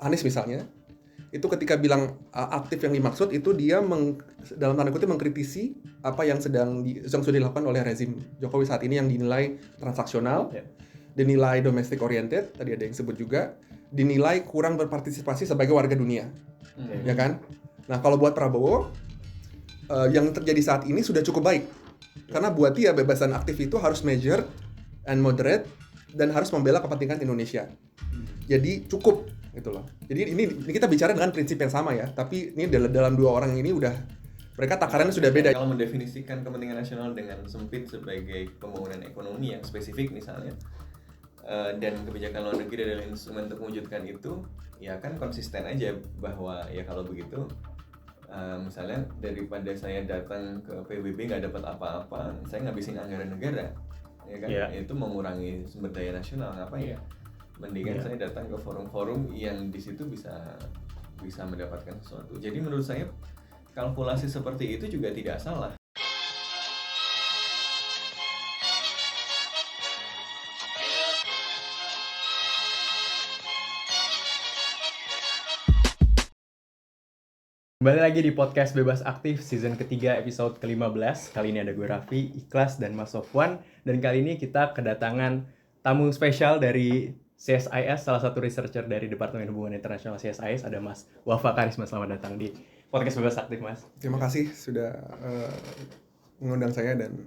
Anies misalnya, itu ketika bilang aktif yang dimaksud itu dia dalam tanda kutip mengkritisi apa yang yang sudah dilakukan oleh rezim Jokowi saat ini yang dinilai transaksional, dinilai domestic oriented, tadi ada yang sebut juga, dinilai kurang berpartisipasi sebagai warga dunia, ya kan? Nah kalau buat Prabowo, yang terjadi saat ini sudah cukup baik, karena buat dia bebasan aktif itu harus measured and moderate dan harus membela kepentingan Indonesia. Jadi cukup gitu loh. Jadi ini kita bicara dengan prinsip yang sama ya, tapi ini dalam dua orang ini udah mereka takarannya sudah beda. Kalau mendefinisikan kepentingan nasional dengan sempit sebagai pembangunan ekonomi yang spesifik misalnya, dan kebijakan luar negeri adalah instrumen untuk mewujudkan itu, ya kan konsisten aja bahwa ya kalau begitu, misalnya daripada saya datang ke PBB nggak dapat apa-apa, saya ngabisin anggaran negara, ya kan, itu mengurangi sumber daya nasional, ngapain? Mendingan saya datang ke forum-forum yang di situ bisa mendapatkan sesuatu. Jadi menurut saya kalkulasi seperti itu juga tidak salah. Kembali lagi di podcast Bebas Aktif season ketiga episode ke-15. Kali ini ada gue Raffi, Ikhlas, dan Mas Sofwan. Dan kali ini kita kedatangan tamu spesial dari CSIS, salah satu researcher dari Departemen Hubungan Internasional CSIS, ada Mas Wafa Karisma. Selamat datang di podcast Bebas Aktif, Mas. Terima kasih sudah mengundang saya dan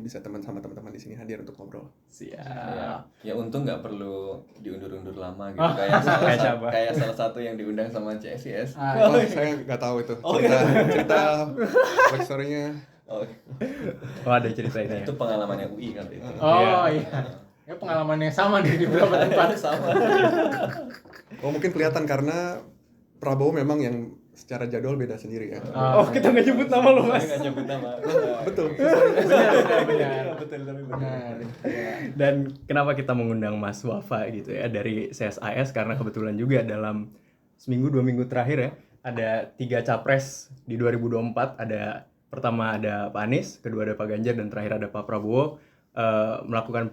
bisa sama teman-teman di sini hadir untuk ngobrol. Siap. Ya untung nggak perlu diundur-undur lama gitu, kayak salah satu yang diundang sama CSIS. Saya nggak tahu itu cerita backstory-nya. Oh ada cerita ini. Itu pengalamannya UI kan itu. Iya. Ya pengalamannya sama nih di beberapa tempat. Sama. Mungkin kelihatan karena Prabowo memang yang secara jadwal beda sendiri ya. Kita nggak nyebut nama lo, Mas. Nggak nyebut nama. Betul. Benar. Betul, tapi benar. Dan kenapa kita mengundang Mas Wafa gitu ya dari CSIS, karena kebetulan juga dalam seminggu 2 minggu terakhir ya ada 3 capres di 2024. Pertama ada Pak Anies, kedua ada Pak Ganjar, dan terakhir ada Pak Prabowo melakukan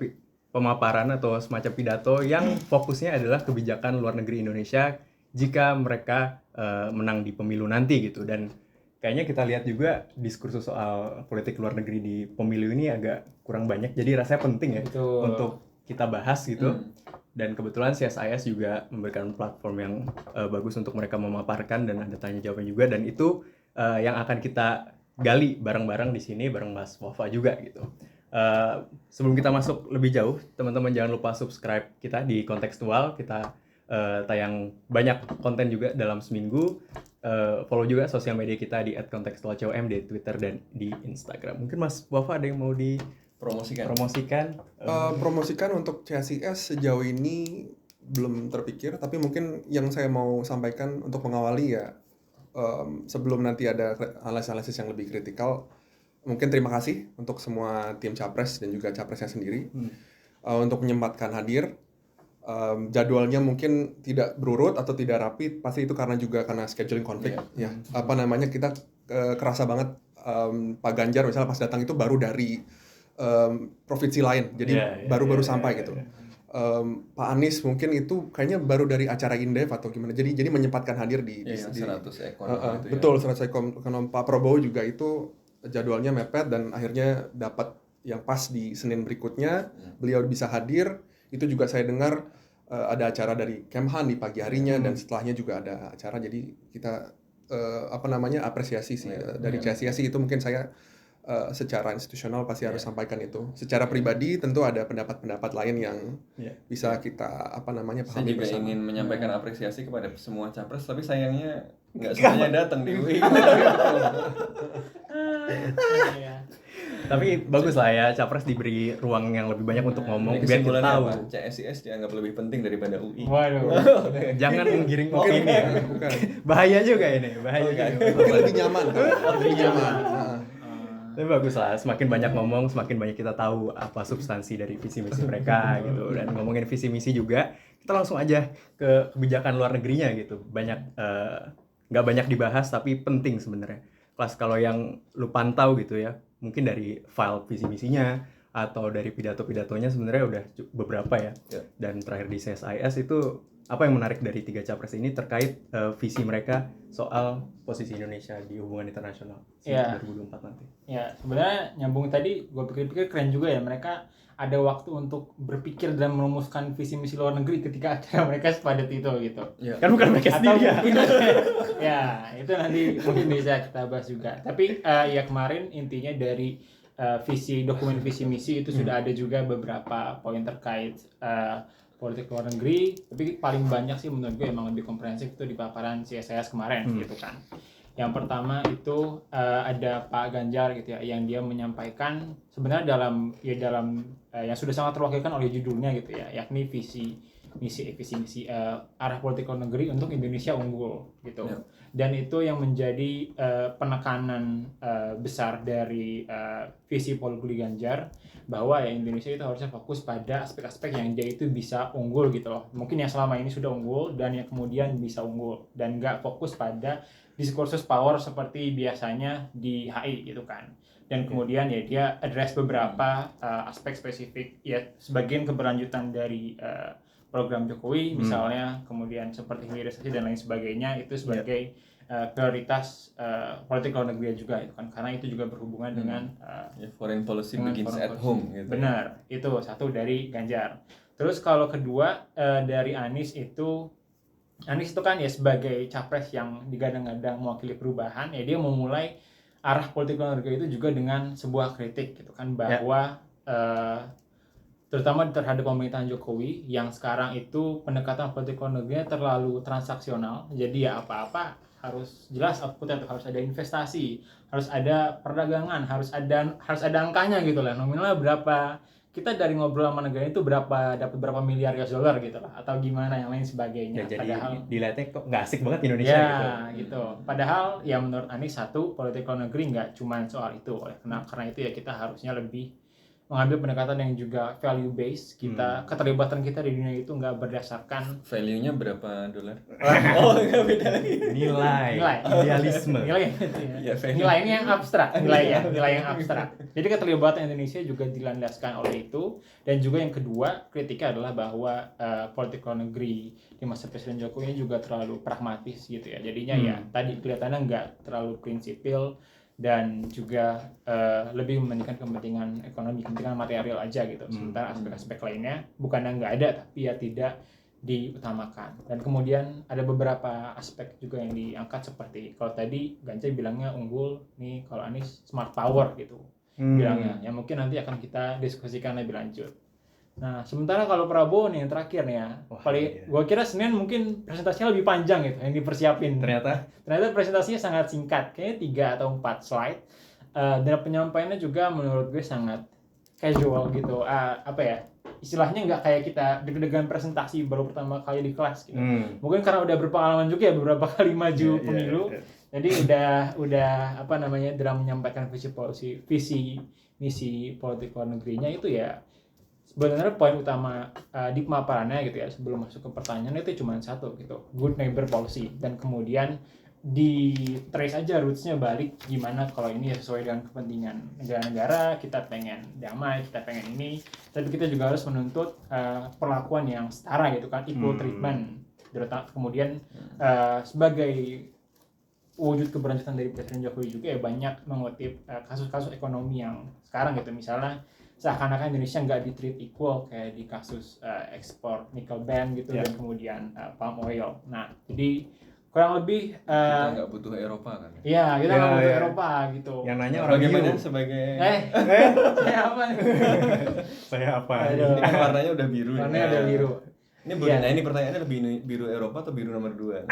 pemaparan atau semacam pidato yang fokusnya adalah kebijakan luar negeri Indonesia jika mereka menang di pemilu nanti gitu. Dan kayaknya kita lihat juga diskursus soal politik luar negeri di pemilu ini agak kurang banyak, jadi rasanya penting ya untuk kita bahas gitu. Dan kebetulan CSIS juga memberikan platform yang bagus untuk mereka memaparkan, dan ada tanya jawabnya juga, dan itu yang akan kita gali bareng-bareng di sini bareng Mas Wafa juga gitu. Sebelum kita masuk lebih jauh, teman-teman jangan lupa subscribe kita di Kontekstual. Kita tayang banyak konten juga dalam seminggu. Follow juga sosial media kita di @kontekstualcom di Twitter dan di Instagram. Mungkin Mas Wafa ada yang mau dipromosikan? Promosikan untuk CSIS sejauh ini belum terpikir, tapi mungkin yang saya mau sampaikan untuk mengawali ya, sebelum nanti ada analisis yang lebih kritikal, mungkin terima kasih untuk semua tim capres dan juga capresnya sendiri untuk menyempatkan hadir. Jadwalnya mungkin tidak berurut atau tidak rapi, pasti itu karena scheduling konflik. Kita kerasa banget Pak Ganjar misalnya pas datang itu baru dari provinsi lain, jadi baru sampai gitu. Pak Anies mungkin itu kayaknya baru dari acara Indef atau gimana, jadi menyempatkan hadir di 100 ekonomi itu. Betul, 100 ekonomi. Pak Prabowo juga itu jadwalnya mepet dan akhirnya dapat yang pas di Senin berikutnya beliau bisa hadir. Itu juga saya dengar ada acara dari Kemhan di pagi harinya dan setelahnya juga ada acara, jadi kita apresiasi sih dari CSIS itu. Mungkin saya secara institusional pasti harus sampaikan itu. Secara pribadi tentu ada pendapat-pendapat lain yang bisa kita pahami bersama. Saya juga ingin menyampaikan apresiasi kepada semua capres, tapi sayangnya nggak semuanya datang di UI. Tapi bagus lah ya, capres diberi ruang yang lebih banyak untuk ngomong biar kita tahu. CSIS dianggap lebih penting daripada UI. Waduh. Jangan menggiring opini ya. Bahaya juga ini, Mungkin lebih nyaman kan? Lebih nyaman. Tapi bagus lah, semakin banyak ngomong, semakin banyak kita tahu apa substansi dari visi misi mereka gitu. Dan ngomongin visi misi juga, kita langsung aja ke kebijakan luar negerinya gitu. Nggak banyak dibahas tapi penting sebenarnya. Kelas kalau yang lu pantau gitu ya, mungkin dari file visi misinya atau dari pidato-pidatonya sebenarnya udah beberapa ya. Dan terakhir di CSIS itu apa yang menarik dari 3 capres ini terkait visi mereka soal posisi Indonesia di hubungan internasional Iya. 2024 nanti. Ya, sebenarnya nyambung tadi, gue pikir-pikir keren juga ya, mereka ada waktu untuk berpikir dan merumuskan visi misi luar negeri ketika acara mereka sepadat itu gitu. Ya. Kan bukan mereka Atau sendiri ya. mungkin ya itu nanti mungkin bisa kita bahas juga. Tapi ya kemarin intinya dari dokumen visi misi itu sudah ada juga beberapa poin terkait politik luar negeri. Tapi paling banyak sih menurut gue emang lebih komprehensif itu di paparan CSIS kemarin gitu kan. Yang pertama itu ada Pak Ganjar gitu ya, yang dia menyampaikan sebenarnya dalam yang sudah sangat terwakilkan oleh judulnya gitu ya, yakni visi misi arah politik luar negeri untuk Indonesia unggul gitu. Ya. Dan itu yang menjadi penekanan besar dari visi politik Ganjar, bahwa ya Indonesia itu harusnya fokus pada aspek-aspek yang dia itu bisa unggul gitu loh. Mungkin yang selama ini sudah unggul dan yang kemudian bisa unggul, dan nggak fokus pada diskursus power seperti biasanya di HI gitu kan. Dan kemudian ya dia address beberapa aspek spesifik ya, sebagian keberlanjutan dari program Jokowi misalnya, kemudian seperti hilirisasi dan lain sebagainya, itu sebagai prioritas politik luar negeri juga itu kan, karena itu juga berhubungan dengan Foreign policy dengan begins foreign at policy. home gitu. Benar, itu satu dari Ganjar. Terus kalau kedua dari Anies itu kan ya sebagai capres yang digadang-gadang mewakili perubahan, ya dia memulai arah politik luar negeri itu juga dengan sebuah kritik gitu kan, bahwa terutama terhadap pemerintahan Jokowi yang sekarang itu pendekatan politik luar negerinya terlalu transaksional. Jadi ya apa-apa harus jelas outputnya, harus ada investasi, harus ada perdagangan, harus ada angkanya gitu lah, nominalnya berapa, kita dari ngobrol sama negara itu dapat berapa miliar US dollar gitu lah, atau gimana yang lain sebagainya. Ya, jadi padahal dilihatnya kok nggak asik banget Indonesia gitu. Padahal ya menurut Anies satu, politik luar negeri nggak cuma soal itu. Karena itu ya kita harusnya lebih mengambil pendekatan yang juga value based. Keterlibatan kita di dunia itu nggak berdasarkan Value-nya berapa dolar? Oh, nggak beda lagi. nilai idealisme. nilai gitu ya. Ya, value. Nilai ini yang abstrak, nilai yang abstrak. Jadi keterlibatan Indonesia juga dilandaskan oleh itu. Dan juga yang kedua, kritiknya adalah bahwa politik luar negeri di masa Presiden Jokowi ini juga terlalu pragmatis gitu ya. Jadinya ya tadi kelihatannya nggak terlalu prinsipil, dan juga lebih mementingkan kepentingan ekonomi, kepentingan material aja gitu. Sementara aspek-aspek lainnya bukannya nggak ada, tapi ya tidak diutamakan. Dan kemudian ada beberapa aspek juga yang diangkat, seperti kalau tadi Ganjar bilangnya unggul nih, kalau Anies smart power gitu bilangnya. Ya mungkin nanti akan kita diskusikan lebih lanjut. Nah, sementara kalau Prabowo nih yang terakhir nih ya, gua kira Senin mungkin presentasinya lebih panjang gitu yang dipersiapin. Ternyata Presentasinya sangat singkat, kayaknya 3 atau 4 slide. Dan penyampaiannya juga menurut gue sangat casual gitu. Apa ya? Istilahnya nggak kayak kita deg-degan presentasi baru pertama kali di kelas gitu. Mungkin karena udah berpengalaman juga ya beberapa kali maju pemilu. Jadi udah apa namanya, dalam menyampaikan visi misi politik luar negerinya itu ya sebenarnya poin utama di pemaparannya gitu ya, sebelum masuk ke pertanyaan itu cuma satu gitu, good neighbor policy. Dan kemudian di trace aja rootsnya balik gimana kalau ini ya sesuai dengan kepentingan negara-negara, kita pengen damai, kita pengen ini, tapi kita juga harus menuntut perlakuan yang setara gitu kan, equal treatment. Kemudian sebagai wujud keberlanjutan dari Presiden Jokowi juga ya banyak mengutip kasus-kasus ekonomi yang sekarang gitu, misalnya seakan-akan Indonesia nggak di-treat equal kayak di kasus ekspor nikel ban gitu, dan kemudian palm oil. Nah, jadi kurang lebih kita nggak butuh Eropa kan? Iya, kita nggak butuh Eropa gitu. Yang nanya orang Bagaimana biru. sebagai Saya apa nih? Saya apa? Aduh. ini kan warnanya udah biru. Warnanya udah biru. Ini nah ini pertanyaannya lebih biru Eropa atau biru nomor 2?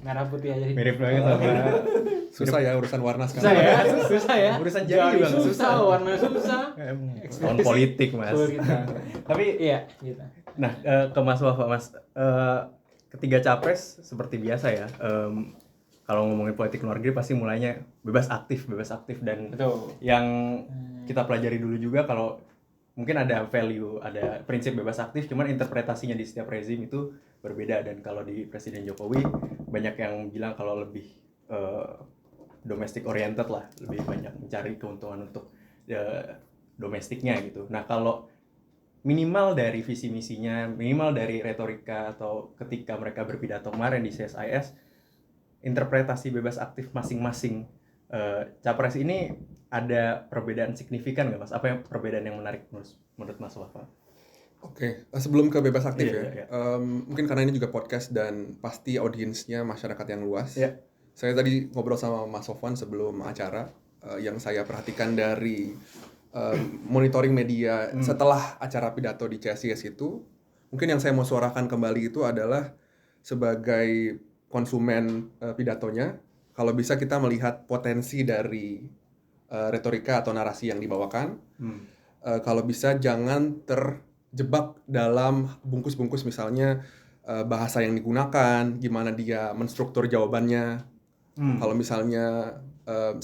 Merah putih aja. Mirip banget sama Susah ya urusan warna Susah sekarang. ya, susah ya. Urusan jadi juga nggak susah, warna susah. tahun politik, Mas. Tapi Iya, gitu. nah, ke Mas Wafa, Mas, ketiga capres seperti biasa ya. Kalau ngomongin politik luar negeri pasti mulainya bebas aktif dan Betul. yang kita pelajari dulu juga kalau mungkin ada value, ada prinsip bebas aktif, cuman interpretasinya di setiap rezim itu berbeda. Dan kalau di Presiden Jokowi banyak yang bilang kalau lebih domestic oriented lah, lebih banyak mencari keuntungan untuk domestiknya gitu. Nah, kalau minimal dari visi misinya, minimal dari retorika atau ketika mereka berpidato kemarin di CSIS, interpretasi bebas aktif masing-masing capres ini ada perbedaan signifikan nggak Mas? Apa yang perbedaan yang menarik menurut Mas Wafa? Oke, sebelum ke bebas aktif Iya. mungkin karena ini juga podcast dan pasti audiensnya masyarakat yang luas. Iya. Saya tadi ngobrol sama Mas Sofwan sebelum acara, yang saya perhatikan dari monitoring media setelah acara pidato di CSIS itu, mungkin yang saya mau suarakan kembali itu adalah sebagai konsumen pidatonya, kalau bisa kita melihat potensi dari retorika atau narasi yang dibawakan. Kalau bisa jangan terjebak dalam bungkus-bungkus misalnya bahasa yang digunakan, gimana dia menstruktur jawabannya. Kalau misalnya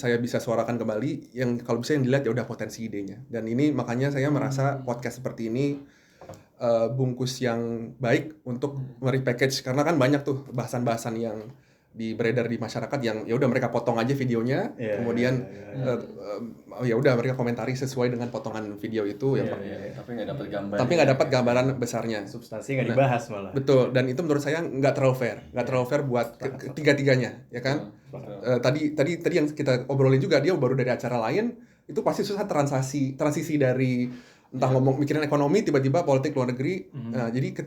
saya bisa suarakan kembali, yang kalau bisa yang dilihat ya udah potensi idenya. Dan ini makanya saya merasa podcast seperti ini bungkus yang baik untuk merepackage, karena kan banyak tuh bahasan-bahasan yang beredar di masyarakat yang ya udah mereka potong aja videonya, kemudian ya udah mereka komentari sesuai dengan potongan video itu tapi nggak dapat gambar. Tapi nggak dapat gambaran besarnya. Substansi nggak dibahas malah. Betul, dan itu menurut saya nggak terlalu fair buat ketiga-tiganya, ya kan? Tadi yang kita obrolin juga, dia baru dari acara lain, itu pasti susah transisi dari entah ngomong mikirin ekonomi tiba-tiba politik luar negeri. Nah, jadi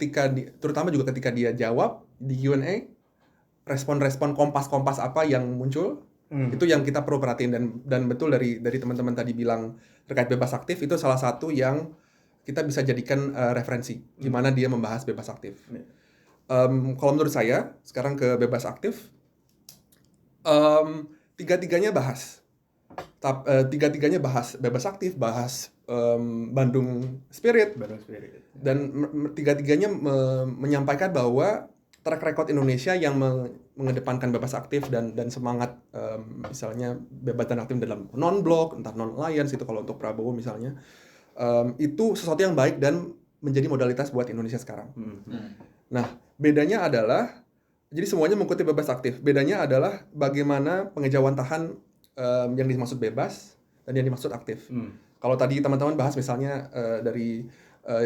terutama juga ketika dia jawab di Q&A, respon-respon kompas apa yang muncul, itu yang kita perlu perhatiin, dan betul dari teman-teman tadi bilang terkait bebas aktif, itu salah satu yang kita bisa jadikan referensi gimana dia membahas bebas aktif. Kalau menurut saya sekarang ke bebas aktif, tiga-tiganya bahas bebas aktif, bahas Bandung Spirit, dan tiga-tiganya menyampaikan bahwa track record Indonesia yang mengedepankan bebas aktif dan semangat misalnya bebas dan aktif dalam non-blok, entah non-alliance itu kalau untuk Prabowo misalnya, itu sesuatu yang baik dan menjadi modalitas buat Indonesia sekarang. Nah, bedanya adalah, jadi semuanya mengikuti bebas aktif. Bedanya adalah bagaimana pengejawantahan yang dimaksud bebas dan yang dimaksud aktif. Kalau tadi teman-teman bahas misalnya dari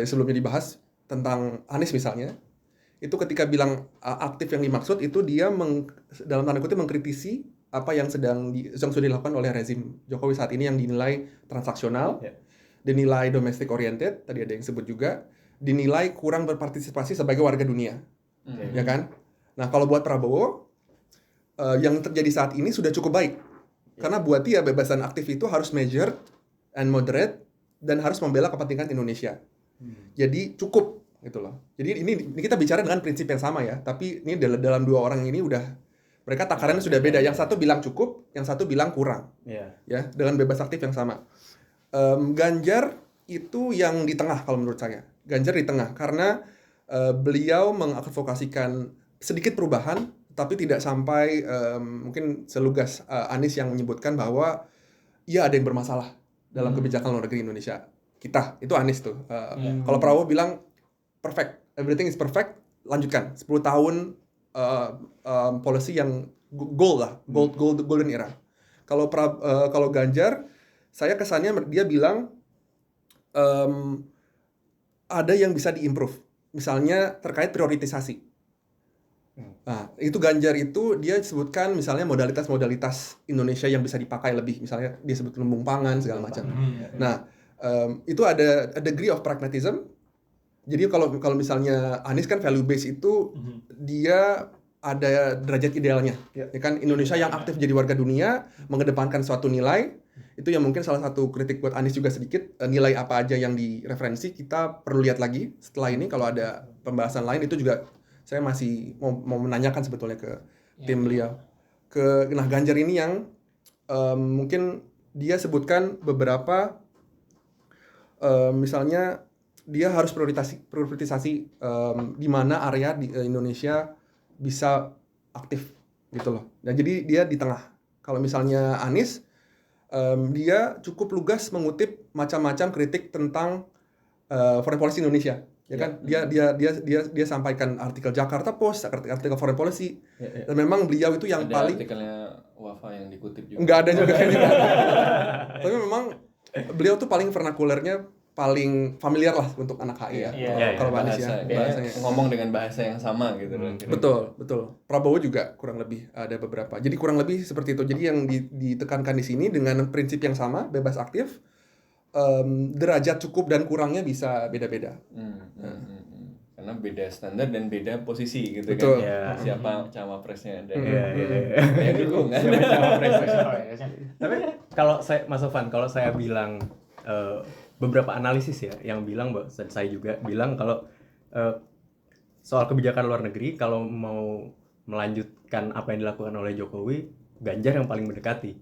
sebelumnya dibahas tentang Anies misalnya, itu ketika bilang aktif yang dimaksud itu dia dalam tanda kutip mengkritisi apa yang sudah dilakukan oleh rezim Jokowi saat ini yang dinilai transaksional, dinilai domestic oriented, tadi ada yang sebut juga, dinilai kurang berpartisipasi sebagai warga dunia, ya kan? Nah, kalau buat Prabowo, yang terjadi saat ini sudah cukup baik, karena buat dia bebas dan aktif itu harus measured and moderate dan harus membela kepentingan Indonesia. Jadi cukup gitu loh. Jadi ini kita bicara dengan prinsip yang sama ya, tapi ini dalam dua orang ini mereka takarannya sudah beda. Yang satu bilang cukup, yang satu bilang kurang. Ya, dengan bebas aktif yang sama. Ganjar itu yang di tengah kalau menurut saya. Ganjar di tengah karena beliau mengadvokasikan sedikit perubahan, tapi tidak sampai mungkin selugas Anies yang menyebutkan bahwa ya ada yang bermasalah dalam kebijakan luar negeri Indonesia. Kita, itu Anies tuh. Kalau Prabowo bilang perfect, everything is perfect, lanjutkan 10 tahun policy yang golden era. Kalau Ganjar, saya kesannya dia bilang ada yang bisa diimprove, misalnya terkait prioritisasi. Nah, itu Ganjar itu dia sebutkan misalnya modalitas Indonesia yang bisa dipakai lebih, misalnya dia sebut lumbung pangan segala macam. Nah, itu ada a degree of pragmatism. Jadi kalau misalnya Anies kan value base itu dia ada derajat idealnya, ya kan, Indonesia yang aktif jadi warga dunia, mengedepankan suatu nilai, itu yang mungkin salah satu kritik buat Anies juga sedikit, nilai apa aja yang direferensi kita perlu lihat lagi setelah ini kalau ada pembahasan lain, itu juga saya masih mau menanyakan sebetulnya ke tim beliau. Nah, Ganjar ini yang mungkin dia sebutkan beberapa misalnya dia harus prioritisasi di mana area di Indonesia bisa aktif gitu loh. Nah, jadi dia di tengah. Kalau misalnya Anies, dia cukup lugas mengutip macam-macam kritik tentang foreign policy Indonesia, ya kan? Dia sampaikan artikel Jakarta Post, artikel foreign policy, dan memang beliau itu yang ada paling. Artikelnya Wafa yang dikutip juga. Enggak ada juga. Tapi memang beliau tuh paling vernakulernya paling familiar lah untuk anak HI ya. Iya, Kalau Pak Anies ya, bahasanya. ngomong dengan bahasa yang sama gitu loh. Betul. Prabowo juga kurang lebih ada beberapa. Jadi kurang lebih seperti itu. Jadi yang ditekankan di sini dengan prinsip yang sama, bebas aktif, derajat cukup dan kurangnya bisa beda-beda. Karena beda standar dan beda posisi gitu Betul. kan. Iya. Siapa cawapresnya dan Iya. yang dukung kan. Tapi kalau Mas Sofan, kalau saya bilang beberapa analisis ya yang bilang, dan saya juga bilang kalau soal kebijakan luar negeri, kalau mau melanjutkan apa yang dilakukan oleh Jokowi, Ganjar yang paling mendekati.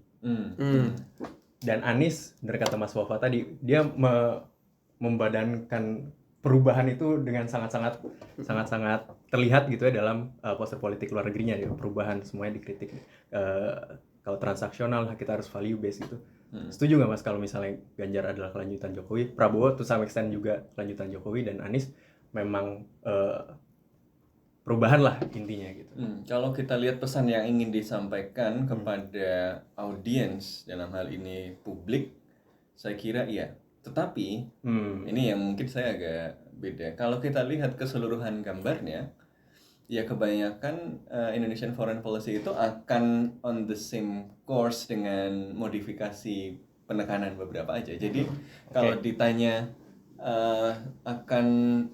Dan Anies, dari kata Mas Wafa tadi, dia membadankan perubahan itu dengan sangat-sangat terlihat gitu ya dalam poster politik luar negerinya, ya. Perubahan semuanya dikritik. Kalau transaksional kita harus value based gitu. Setuju nggak Mas kalau misalnya Ganjar adalah kelanjutan Jokowi, Prabowo to some extent juga kelanjutan Jokowi, dan Anies memang perubahan lah intinya gitu. Kalau kita lihat pesan yang ingin disampaikan kepada audiens dalam hal ini publik, saya kira iya. Tetapi ini yang mungkin saya agak beda. Kalau kita lihat keseluruhan gambarnya, ya kebanyakan Indonesian foreign policy itu akan on the same course dengan modifikasi penekanan beberapa aja. Jadi kalau ditanya akan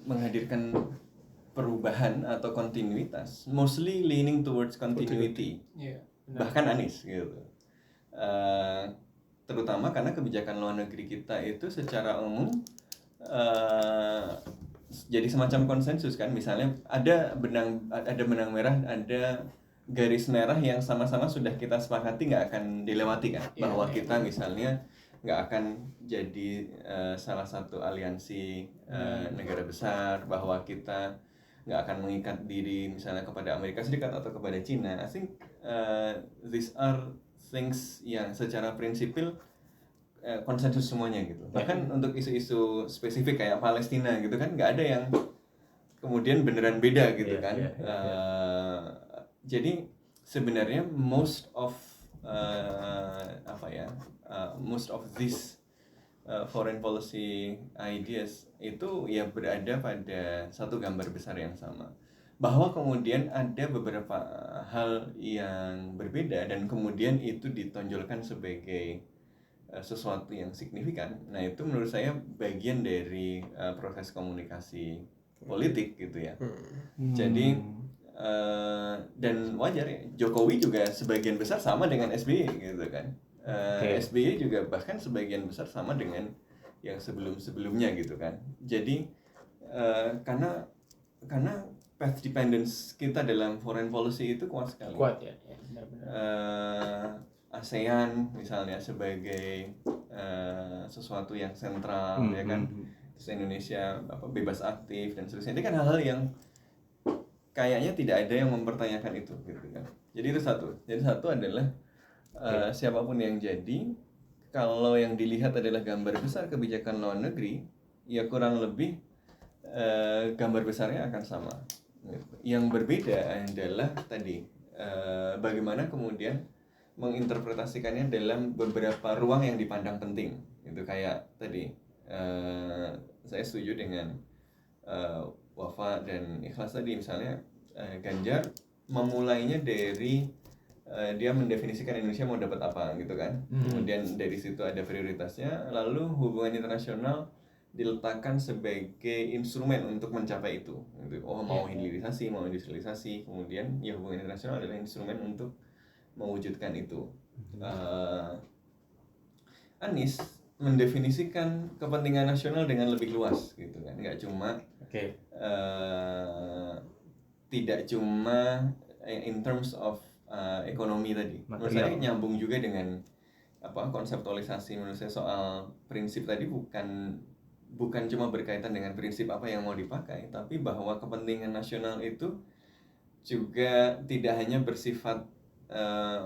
menghadirkan perubahan atau kontinuitas, mostly leaning towards continuity. Bahkan Anies gitu. Terutama karena kebijakan luar negeri kita itu secara umum jadi semacam konsensus kan. Misalnya ada benang merah, ada garis merah yang sama-sama sudah kita sepakati nggak akan dilewati kan. Bahwa kita misalnya nggak akan jadi salah satu aliansi negara besar, bahwa kita nggak akan mengikat diri misalnya kepada Amerika Serikat atau kepada Cina. I think these are things yang secara prinsipil konsensus semuanya gitu. Bahkan untuk isu-isu spesifik kayak Palestina gitu kan nggak ada yang kemudian beneran beda gitu kan. Jadi sebenarnya most of these foreign policy ideas itu ya berada pada satu gambar besar yang sama. Bahwa kemudian ada beberapa hal yang berbeda dan kemudian itu ditonjolkan sebagai sesuatu yang signifikan. Nah, itu menurut saya bagian dari proses komunikasi politik gitu ya. Jadi dan wajar ya, Jokowi juga sebagian besar sama dengan SBY gitu kan. SBY juga bahkan sebagian besar sama dengan yang sebelum-sebelumnya gitu kan. Jadi karena path dependence kita dalam foreign policy itu kuat sekali. Kuat ya, benar-benar. ASEAN misalnya sebagai sesuatu yang sentral ya kan. Terus Indonesia bebas aktif dan seterusnya. Ini kan hal-hal yang kayaknya tidak ada yang mempertanyakan itu gitu kan. Jadi itu satu. Jadi satu adalah siapapun yang jadi, kalau yang dilihat adalah gambar besar kebijakan luar negeri, ya kurang lebih gambar besarnya akan sama. Yang berbeda adalah tadi bagaimana kemudian menginterpretasikannya dalam beberapa ruang yang dipandang penting. Itu kayak tadi saya setuju dengan Wafa dan Ikhlas tadi, misalnya Ganjar memulainya dari dia mendefinisikan Indonesia mau dapat apa gitu kan. Kemudian dari situ ada prioritasnya, lalu hubungan internasional diletakkan sebagai instrumen untuk mencapai itu. Mau hilirisasi, mau industrialisasi, kemudian ya hubungan internasional adalah instrumen untuk mewujudkan itu. Anies mendefinisikan kepentingan nasional dengan lebih luas gitu kan, nggak cuma tidak cuma in terms of ekonomi tadi. Menurut saya nyambung juga dengan konseptualisasi menurut saya soal prinsip tadi, bukan cuma berkaitan dengan prinsip apa yang mau dipakai, tapi bahwa kepentingan nasional itu juga tidak hanya bersifat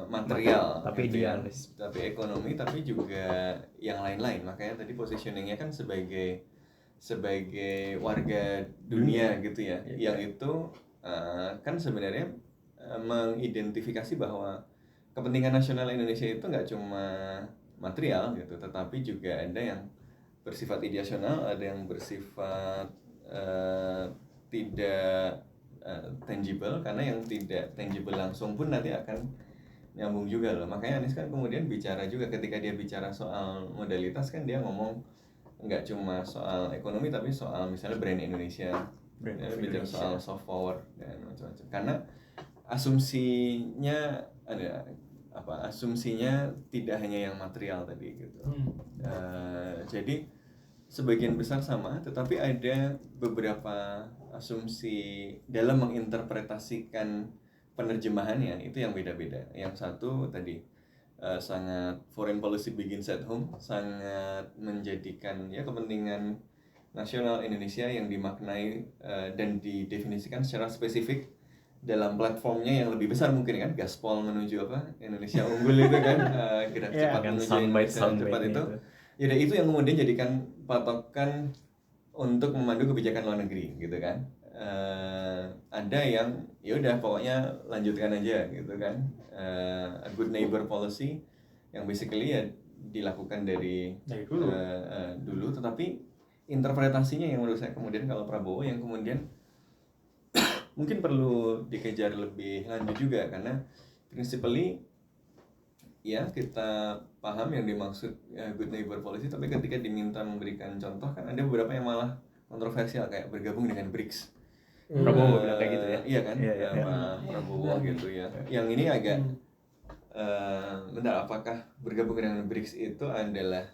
material, tapi gitu ya, idealis, tapi ekonomi, tapi juga yang lain-lain. Makanya tadi positioningnya kan sebagai warga dunia gitu ya, yang itu kan sebenarnya mengidentifikasi bahwa kepentingan nasional Indonesia itu nggak cuma material gitu, tetapi juga ada yang bersifat ideasional, ada yang bersifat tidak tangible, karena yang tidak tangible langsung pun nanti akan nyambung juga loh. Makanya Anies kan kemudian bicara juga, ketika dia bicara soal modalitas kan dia ngomong nggak cuma soal ekonomi tapi soal misalnya brand Indonesia, bicara soal soft power dan macam-macam. Karena asumsinya tidak hanya yang material tadi gitu. Jadi sebagian besar sama, tetapi ada beberapa asumsi dalam menginterpretasikan penerjemahannya itu yang beda-beda. Yang satu tadi sangat foreign policy begins at home, sangat menjadikan ya kepentingan nasional Indonesia yang dimaknai dan didefinisikan secara spesifik dalam platformnya yang lebih besar mungkin kan, gaspol menuju Indonesia unggul itu kan, gerak cepat menuju Indonesia cepat itu. Ya itu yang kemudian jadikan patokan untuk memandu kebijakan luar negeri gitu kan. Ada yang ya udah pokoknya lanjutkan aja gitu kan, a good neighbor policy yang basically ya dilakukan dari dulu, tetapi interpretasinya yang menurut saya kemudian kalau Prabowo yang kemudian mungkin perlu dikejar lebih lanjut juga, karena principally ya kita paham yang dimaksud good neighbor policy, tapi ketika diminta memberikan contoh kan ada beberapa yang malah kontroversial kayak bergabung dengan BRICS. Prabowo bilang kayak gitu ya. Iya kan, Pak Prabowo gitu ya. Yang ini agak bentar, apakah bergabung dengan BRICS itu adalah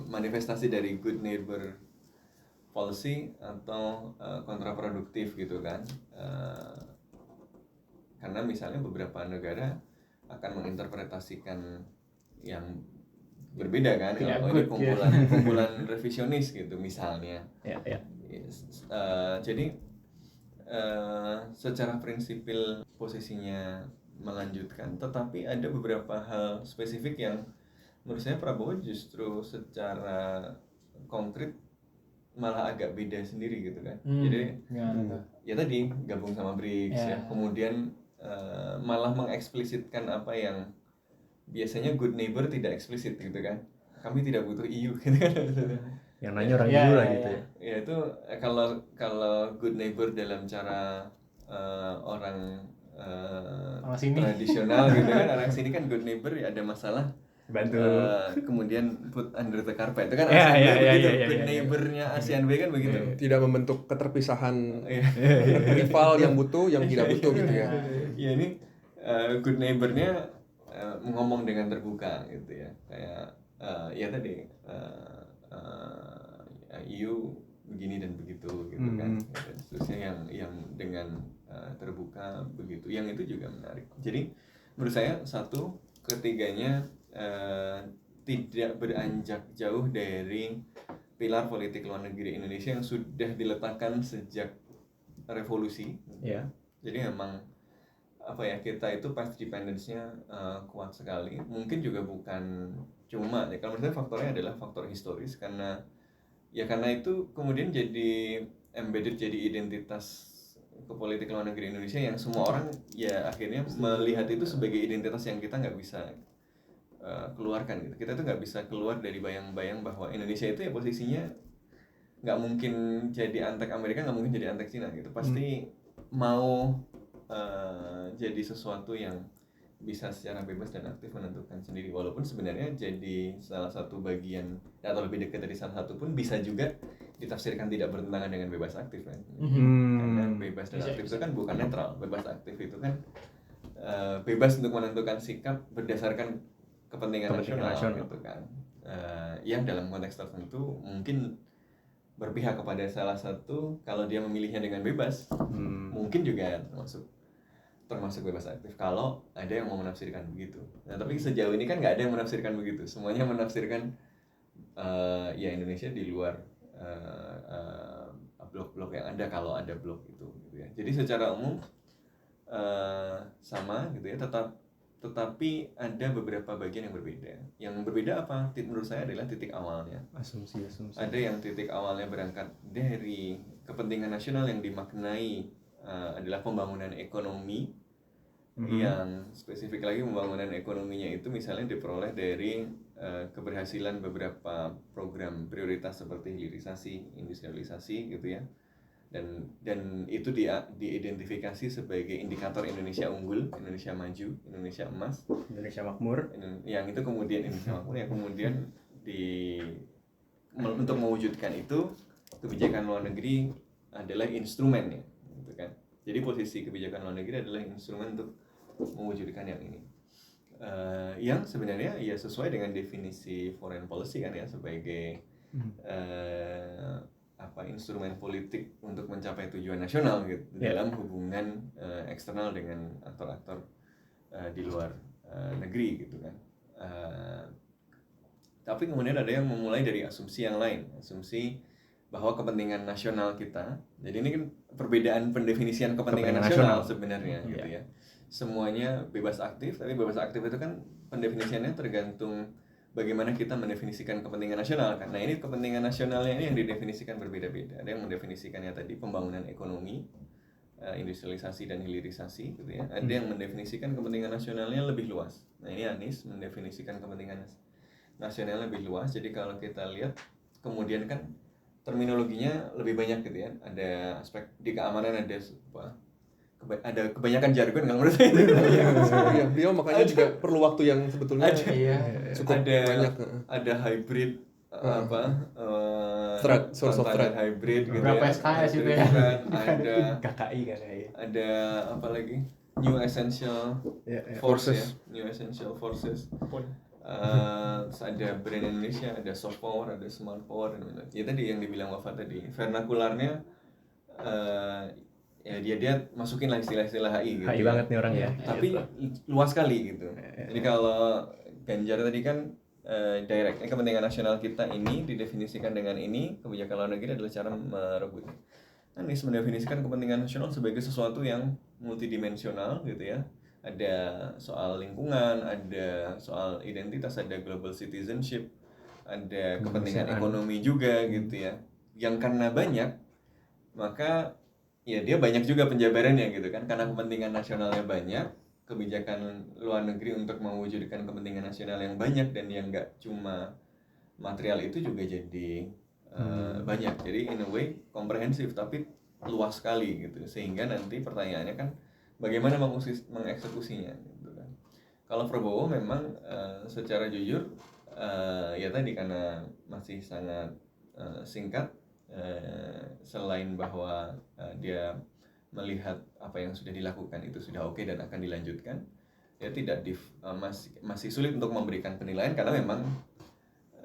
manifestasi dari good neighbor policy atau kontraproduktif gitu kan? Karena misalnya beberapa negara akan menginterpretasikan yang berbeda kan, ini kumpulan revisionis gitu misalnya. Jadi secara prinsipil posisinya melanjutkan, tetapi ada beberapa hal spesifik yang menurut saya Prabowo justru secara konkret malah agak beda sendiri gitu kan. Jadi ya tadi gabung sama BRICS ya, kemudian malah mengeksplisitkan apa yang biasanya good neighbor tidak eksplisit gitu kan. Kami tidak butuh EU gitu kan. Yang nanya orang EU lah gitu ya. Ya itu kalau good neighbor dalam cara orang tradisional gitu kan, orang sini kan good neighbor ya ada masalah bantu kemudian put under the carpet itu kan ASEAN begitu, good neighbornya ASEAN kan begitu. Tidak membentuk keterpisahan rival yang butuh, yang tidak butuh gitu ya. Ya ini good neighbornya ngomong dengan terbuka gitu ya, kayak ya tadi EU begini dan begitu gitu kan, dan seterusnya yang dengan terbuka begitu, yang itu juga menarik. Jadi menurut saya satu, ketiganya tidak beranjak jauh dari pilar politik luar negeri Indonesia yang sudah diletakkan sejak revolusi. Jadi memang kita itu past dependence-nya kuat sekali. Mungkin juga bukan cuma kalau menurut saya faktornya adalah faktor historis, karena itu kemudian jadi embedded, jadi identitas ke politik luar negeri Indonesia yang semua orang ya akhirnya melihat itu sebagai identitas yang kita nggak bisa keluarkan gitu. Kita tuh nggak bisa keluar dari bayang-bayang bahwa Indonesia itu ya posisinya nggak mungkin jadi antek Amerika, nggak mungkin jadi antek Cina gitu. Pasti mau jadi sesuatu yang bisa secara bebas dan aktif menentukan sendiri, walaupun sebenarnya jadi salah satu bagian atau lebih dekat dari salah satu pun bisa juga ditafsirkan tidak bertentangan dengan bebas aktif kan. Karena bebas dan aktif itu kan bukan netral. Bebas aktif itu kan bebas untuk menentukan sikap berdasarkan kepentingan nasional gitu kan. Yang dalam konteks tertentu mungkin berpihak kepada salah satu, kalau dia memilihnya dengan bebas mungkin juga termasuk bebas aktif kalau ada yang mau menafsirkan begitu. Nah tapi sejauh ini kan nggak ada yang menafsirkan begitu, semuanya menafsirkan ya Indonesia di luar blok-blok yang ada, kalau ada blok itu gitu ya. Jadi secara umum sama gitu ya, tetapi ada beberapa bagian yang berbeda. Yang berbeda apa? Menurut saya adalah titik awalnya. Asumsi. Ada yang titik awalnya berangkat dari kepentingan nasional yang dimaknai adalah pembangunan ekonomi yang spesifik lagi pembangunan ekonominya itu misalnya diperoleh dari keberhasilan beberapa program prioritas seperti hilirisasi, industrialisasi gitu ya. Dan itu diidentifikasi sebagai indikator Indonesia unggul, Indonesia maju, Indonesia emas, Indonesia makmur. yang itu kemudian Indonesia makmur yang kemudian untuk mewujudkan itu kebijakan luar negeri adalah instrumen ya, gitu kan. Jadi posisi kebijakan luar negeri adalah instrumen untuk mewujudkan yang ini. Yang sebenarnya ya sesuai dengan definisi foreign policy kan ya, sebagai instrumen politik untuk mencapai tujuan nasional gitu dalam hubungan eksternal dengan aktor-aktor di luar negeri gitu kan. Tapi kemudian ada yang memulai dari asumsi yang lain, asumsi bahwa kepentingan nasional kita. Jadi ini kan perbedaan pendefinisian kepentingan nasional sebenarnya gitu ya. Semuanya bebas aktif, tapi bebas aktif itu kan pendefinisiannya tergantung bagaimana kita mendefinisikan kepentingan nasional kan. Nah, ini kepentingan nasionalnya ini yang didefinisikan berbeda-beda. Ada yang mendefinisikannya tadi pembangunan ekonomi, industrialisasi dan hilirisasi gitu ya. Ada yang mendefinisikan kepentingan nasionalnya lebih luas. Nah, ini Anies mendefinisikan kepentingan nasionalnya lebih luas. Jadi kalau kita lihat kemudian kan terminologinya lebih banyak gitu ya. Ada aspek di keamanan, ada kebanyakan jargon nggak menurut saya. Iya, beliau makanya juga perlu waktu yang sebetulnya cukup banyak. Ada hybrid source of threat hybrid gitu berapa ya. SKS itu ya. Ada KKI kan ya. Ada apa lagi? New essential forces, new essential forces. Ada brand Indonesia, ada soft power, ada smart power, dan ya tadi yang dibilang Wafa tadi, vernakularnya ya dia masukin lah istilah-istilah HI gitu. HI banget nih orang ya. Tapi luas sekali gitu. Jadi kalau Ganjar tadi kan direct, kepentingan nasional kita ini didefinisikan dengan ini, kebijakan luar negeri adalah cara merebutnya. Anies mendefinisikan kepentingan nasional sebagai sesuatu yang multidimensional gitu ya. Ada soal lingkungan, ada soal identitas, ada global citizenship, ada kepentingan ekonomi juga gitu ya. Yang karena banyak, maka ya dia banyak juga penjabarannya gitu kan. Karena kepentingan nasionalnya banyak, kebijakan luar negeri untuk mewujudkan kepentingan nasional yang banyak dan yang nggak cuma material itu juga jadi banyak. Jadi in a way komprehensif tapi luas sekali gitu. Sehingga nanti pertanyaannya kan bagaimana mengeksekusinya gitu kan. Kalau Prabowo memang secara jujur ya tadi karena masih sangat singkat, selain bahwa dia melihat apa yang sudah dilakukan itu sudah oke dan akan dilanjutkan, ya tidak masih sulit untuk memberikan penilaian karena memang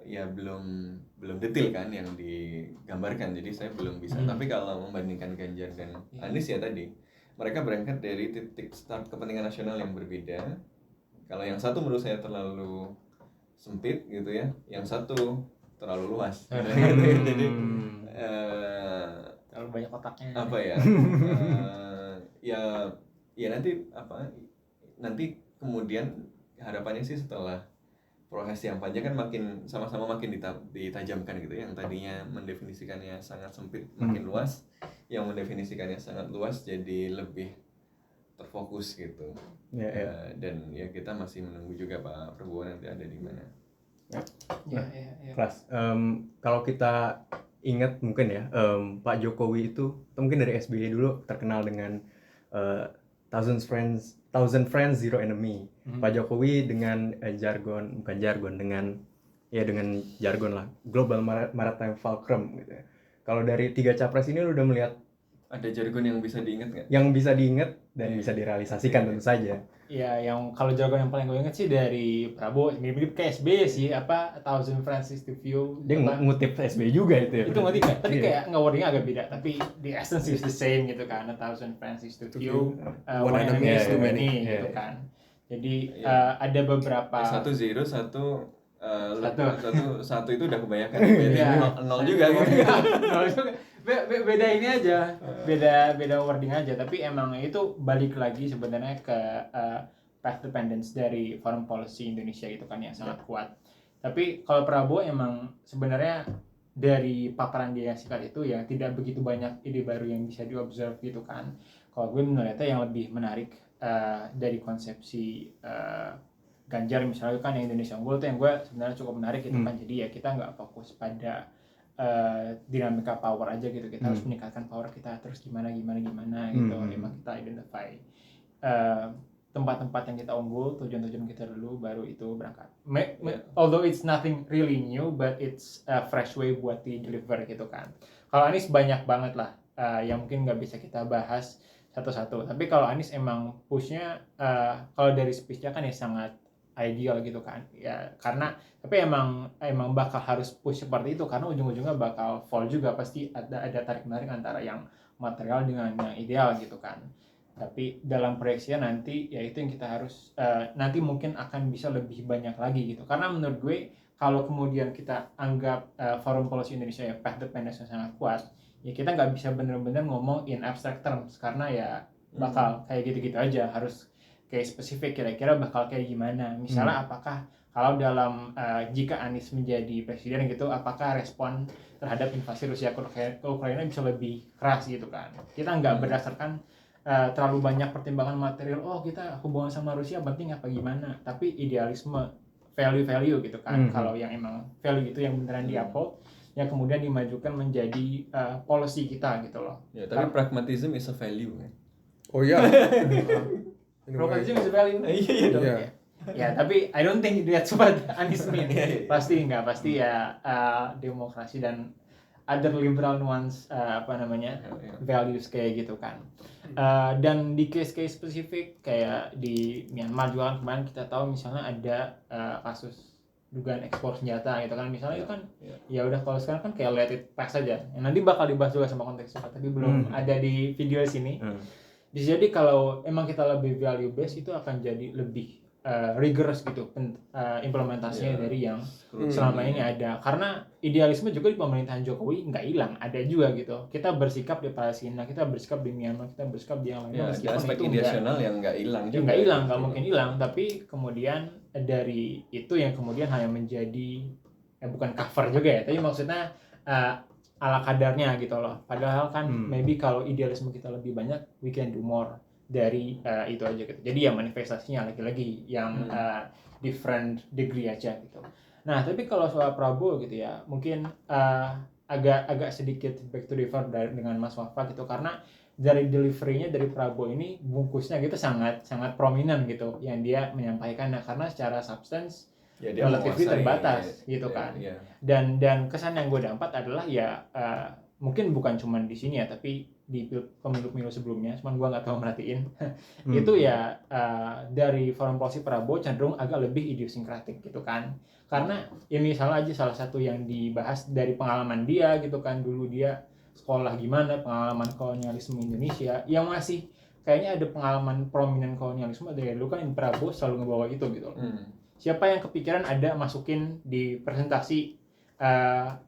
ya belum detail kan yang digambarkan, jadi saya belum bisa. Tapi kalau membandingkan Ganjar dan Anies ya tadi, mereka berangkat dari titik start kepentingan nasional yang berbeda. Kalau yang satu menurut saya terlalu sempit gitu ya, yang satu terlalu luas. Jadi terlalu banyak otaknya. Apa ya? Ya nanti kemudian harapannya sih setelah proses yang panjang kan makin sama-sama makin ditajamkan gitu. Yang tadinya mendefinisikannya sangat sempit makin luas, yang mendefinisikannya sangat luas jadi lebih terfokus gitu. Dan ya kita masih menunggu juga Pak Prabowo nanti ada di mana. Kelas. Kalau kita ingat mungkin ya, Pak Jokowi itu mungkin dari SBY dulu terkenal dengan Thousand Friends Zero Enemy. Pak Jokowi dengan bukan jargon, dengan jargon lah, Global Maritime Fulcrum gitu ya. Kalau dari 3 capres ini lu udah melihat ada jargon yang bisa diingat nggak? Yang bisa diingat dan bisa direalisasikan tentu saja. Iya, yang kalau jargon yang paling gue ingat sih dari Prabowo, mirip-mirip kayak SBY sih, Thousand Friends to View. Dia ngutip SBY juga itu ya. Itu ngutip kan, tapi kayak wordingnya agak beda, tapi the essence is the same gitu kan. Thousand Friends to View, one enemy is too many gitu kan. Jadi ada beberapa satu itu udah kebanyakan. Nol juga gitu. Nol juga. Beda ini aja, beda wording aja, tapi emang itu balik lagi sebenarnya ke path dependence dari foreign policy Indonesia itu kan yang sangat kuat. Tapi kalau Prabowo emang sebenarnya dari paparan dia yang singkat itu ya tidak begitu banyak ide baru yang bisa diobserve gitu kan. Kalau gue melihatnya yang lebih menarik dari konsepsi Ganjar misalnya kan yang Indonesia Unggul tuh yang gue sebenarnya cukup menarik gitu kan. Jadi ya kita nggak fokus pada dinamika power aja gitu, kita harus meningkatkan power kita terus gimana gitu. Emang kita identify tempat-tempat yang kita unggul, tujuan-tujuan kita dulu, baru itu berangkat. Although it's nothing really new, but it's a fresh way buat di deliver gitu kan. Kalau Anies banyak banget lah yang mungkin nggak bisa kita bahas satu-satu. Tapi kalau Anies emang pushnya, kalau dari speech-nya kan ya sangat ideal gitu kan. Ya karena tapi emang bakal harus push seperti itu karena ujung-ujungnya bakal fall juga, pasti ada tarik menarik antara yang material dengan yang ideal gitu kan. Tapi dalam proyeksinya nanti ya itu yang kita harus nanti mungkin akan bisa lebih banyak lagi gitu. Karena menurut gue kalau kemudian kita anggap Foreign Policy Indonesia ya path dependence sangat kuat, ya kita nggak bisa benar-benar ngomong in abstract terms karena ya bakal kayak gitu-gitu aja, harus kayak spesifik kira-kira bakal kayak gimana. Misalnya apakah kalau dalam jika Anies menjadi presiden gitu, apakah respon terhadap invasi Rusia ke Ukraina bisa lebih keras gitu kan. Kita nggak berdasarkan terlalu banyak pertimbangan material, oh kita hubungan sama Rusia penting apa gimana, tapi idealisme, value gitu kan. Kalau yang emang value itu yang beneran di-uphold, yang kemudian dimajukan menjadi policy kita gitu loh. Ya, tapi pragmatism is a value kan. Oh iya. Pragmatism is a value. Iya dong. Iya. Ya, tapi I don't think that's what Anies mean. Pasti ya demokrasi dan other liberal nuance values kayak gitu kan. Dan di case-case spesifik kayak di Myanmar juga kan kemarin kita tahu misalnya ada kasus dugaan ekspor senjata gitu kan, misalnya itu kan ya udah kalau sekarang kan kayak let it pass aja. Yang nanti bakal dibahas juga sama konteksnya tapi belum ada di video sini. Bisa jadi kalau emang kita lebih value based itu akan jadi lebih rigorous gitu implementasinya dari yang selama ini ada. Karena idealisme juga di pemerintahan Jokowi nggak hilang, ada juga gitu. Kita bersikap di Palestina, kita bersikap di Myanmar, kita bersikap di yang lainnya. Ya, aspek ideasional yang nggak hilang juga. Nggak hilang, nggak mungkin hilang. Tapi kemudian dari itu yang kemudian hanya menjadi bukan cover juga ya, tapi maksudnya ala kadarnya gitu loh. Padahal kan maybe kalau idealisme kita lebih banyak, we can do more dari itu aja gitu. Jadi ya manifestasinya lagi-lagi yang different degree aja gitu. Nah, tapi kalau soal Prabowo gitu ya, mungkin agak sedikit back to differ dengan Mas Wafa gitu, karena dari delivery-nya dari Prabowo ini bungkusnya gitu sangat prominent gitu yang dia menyampaikan. Nah, karena secara substance relatif terbatas gitu kan. Dan kesan yang gue dapat adalah ya mungkin bukan cuma di sini ya, tapi di pemilu sebelumnya, cuman gue nggak tahu merhatiin itu ya dari foreign policy Prabowo cenderung agak lebih idiosinkratik gitu kan. Karena ya misalnya aja salah satu yang dibahas dari pengalaman dia gitu kan, dulu dia sekolah gimana, pengalaman kolonialisme Indonesia yang masih kayaknya ada pengalaman prominent kolonialisme dari dulu kan. Prabowo selalu ngebawa itu gitu loh. Siapa yang kepikiran ada masukin di presentasi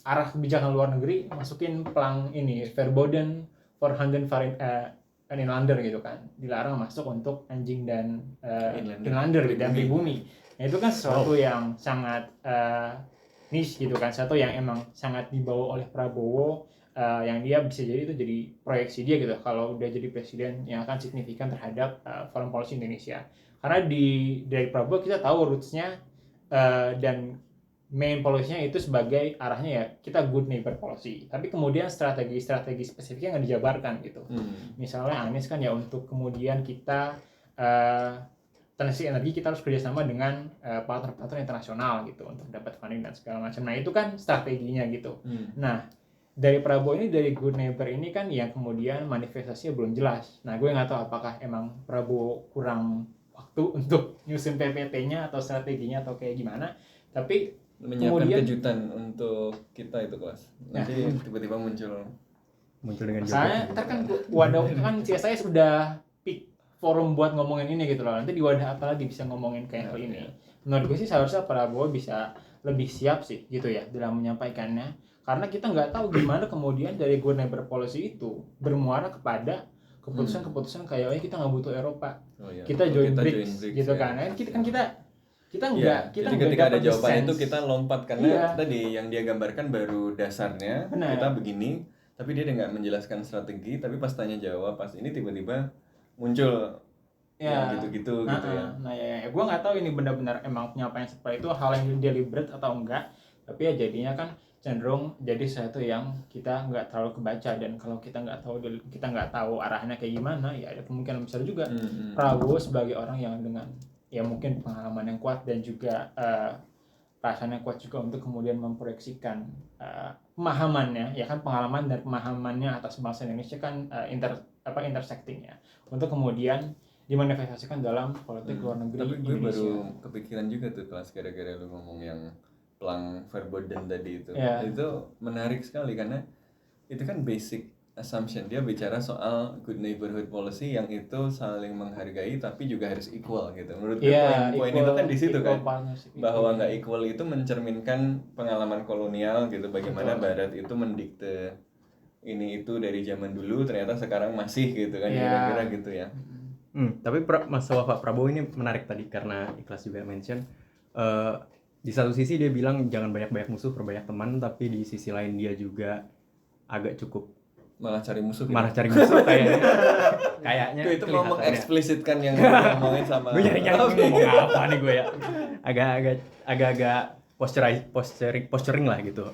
arah kebijakan luar negeri, masukin pelang ini verboden for Handen Inlander gitu kan, dilarang masuk untuk anjing dan Inlander dan pribumi. Nah, itu kan sesuatu yang sangat niche gitu kan, sesuatu yang emang sangat dibawa oleh Prabowo, yang dia bisa jadi itu jadi proyeksi dia gitu kalau udah jadi presiden yang akan signifikan terhadap foreign policy Indonesia. Karena dari Prabowo kita tahu roots-nya dan main policy-nya itu sebagai arahnya ya kita good neighbor policy, tapi kemudian strategi spesifiknya nggak dijabarkan gitu. Misalnya Anies kan ya untuk kemudian kita transisi energi kita harus kerjasama dengan partner internasional gitu untuk dapat funding dan segala macam. Nah itu kan strateginya gitu. Nah dari Prabowo ini, dari good neighbor ini kan yang kemudian manifestasinya belum jelas. Nah gue nggak tahu apakah emang Prabowo kurang waktu untuk nyusun PPT-nya atau strateginya atau kayak gimana, tapi menyiapkan kemudian kejutan untuk kita itu kelas. Nanti tiba-tiba muncul dengan saya ntar kan wadah kan saya sudah pick forum buat ngomongin ini gitu loh. Nanti di wadah apa lagi bisa ngomongin kayak hal ini. Menurut gue sih seharusnya Prabowo bisa lebih siap sih gitu ya dalam menyampaikannya. Karena kita nggak tahu gimana kemudian dari good neighbor policy itu bermuara kepada keputusan kayak kita nggak butuh Eropa, kita join BRICS gitu kan. Kita nggak jadi ketika ada jawaban itu kita lompat karena tadi yang dia gambarkan baru dasarnya kita begini, tapi dia nggak menjelaskan strategi, tapi pas tanya jawab pas ini tiba-tiba muncul Ya. yang gitu-gitu gitu ya. Nah ya, gue nggak tahu ini benar-benar emang penyampaian seperti itu hal yang deliberate atau enggak, tapi ya jadinya kan cenderung jadi sesuatu yang kita nggak terlalu kebaca, dan kalau kita nggak tahu arahnya kayak gimana, ya ada kemungkinan besar juga Prabowo sebagai orang yang dengan ya mungkin pengalaman yang kuat dan juga rasanya kuat juga untuk kemudian memproyeksikan pemahamannya, ya kan, pengalaman dan pemahamannya atas bangsa Indonesia kan intersecting ya, untuk kemudian dimanifestasikan dalam politik luar negeri Tapi gue Indonesia. baru kepikiran juga tuh kelas gara-gara lu ngomong yang Plang Verboden tadi itu. Ya. Itu menarik sekali karena itu kan basic assumption, dia bicara soal good neighborhood policy yang itu saling menghargai tapi juga harus equal gitu. Menurut gue poin itu kan di situ kan, bahwa nggak equal itu mencerminkan pengalaman kolonial gitu, bagaimana Barat itu mendikte ini itu dari zaman dulu, ternyata sekarang masih gitu kan, kira-kira gitu ya. Tapi Mas Wafa Prabowo ini menarik tadi karena Ikhlas juga mention di satu sisi dia bilang jangan banyak-banyak musuh, perbanyak teman, tapi di sisi lain dia juga agak cukup malah cari musuh cari musuh kayaknya itu mau mengeksplisitkan yang ngomongin sama gue nyari ngomong apa nih gue ya, agak-agak posturing lah gitu,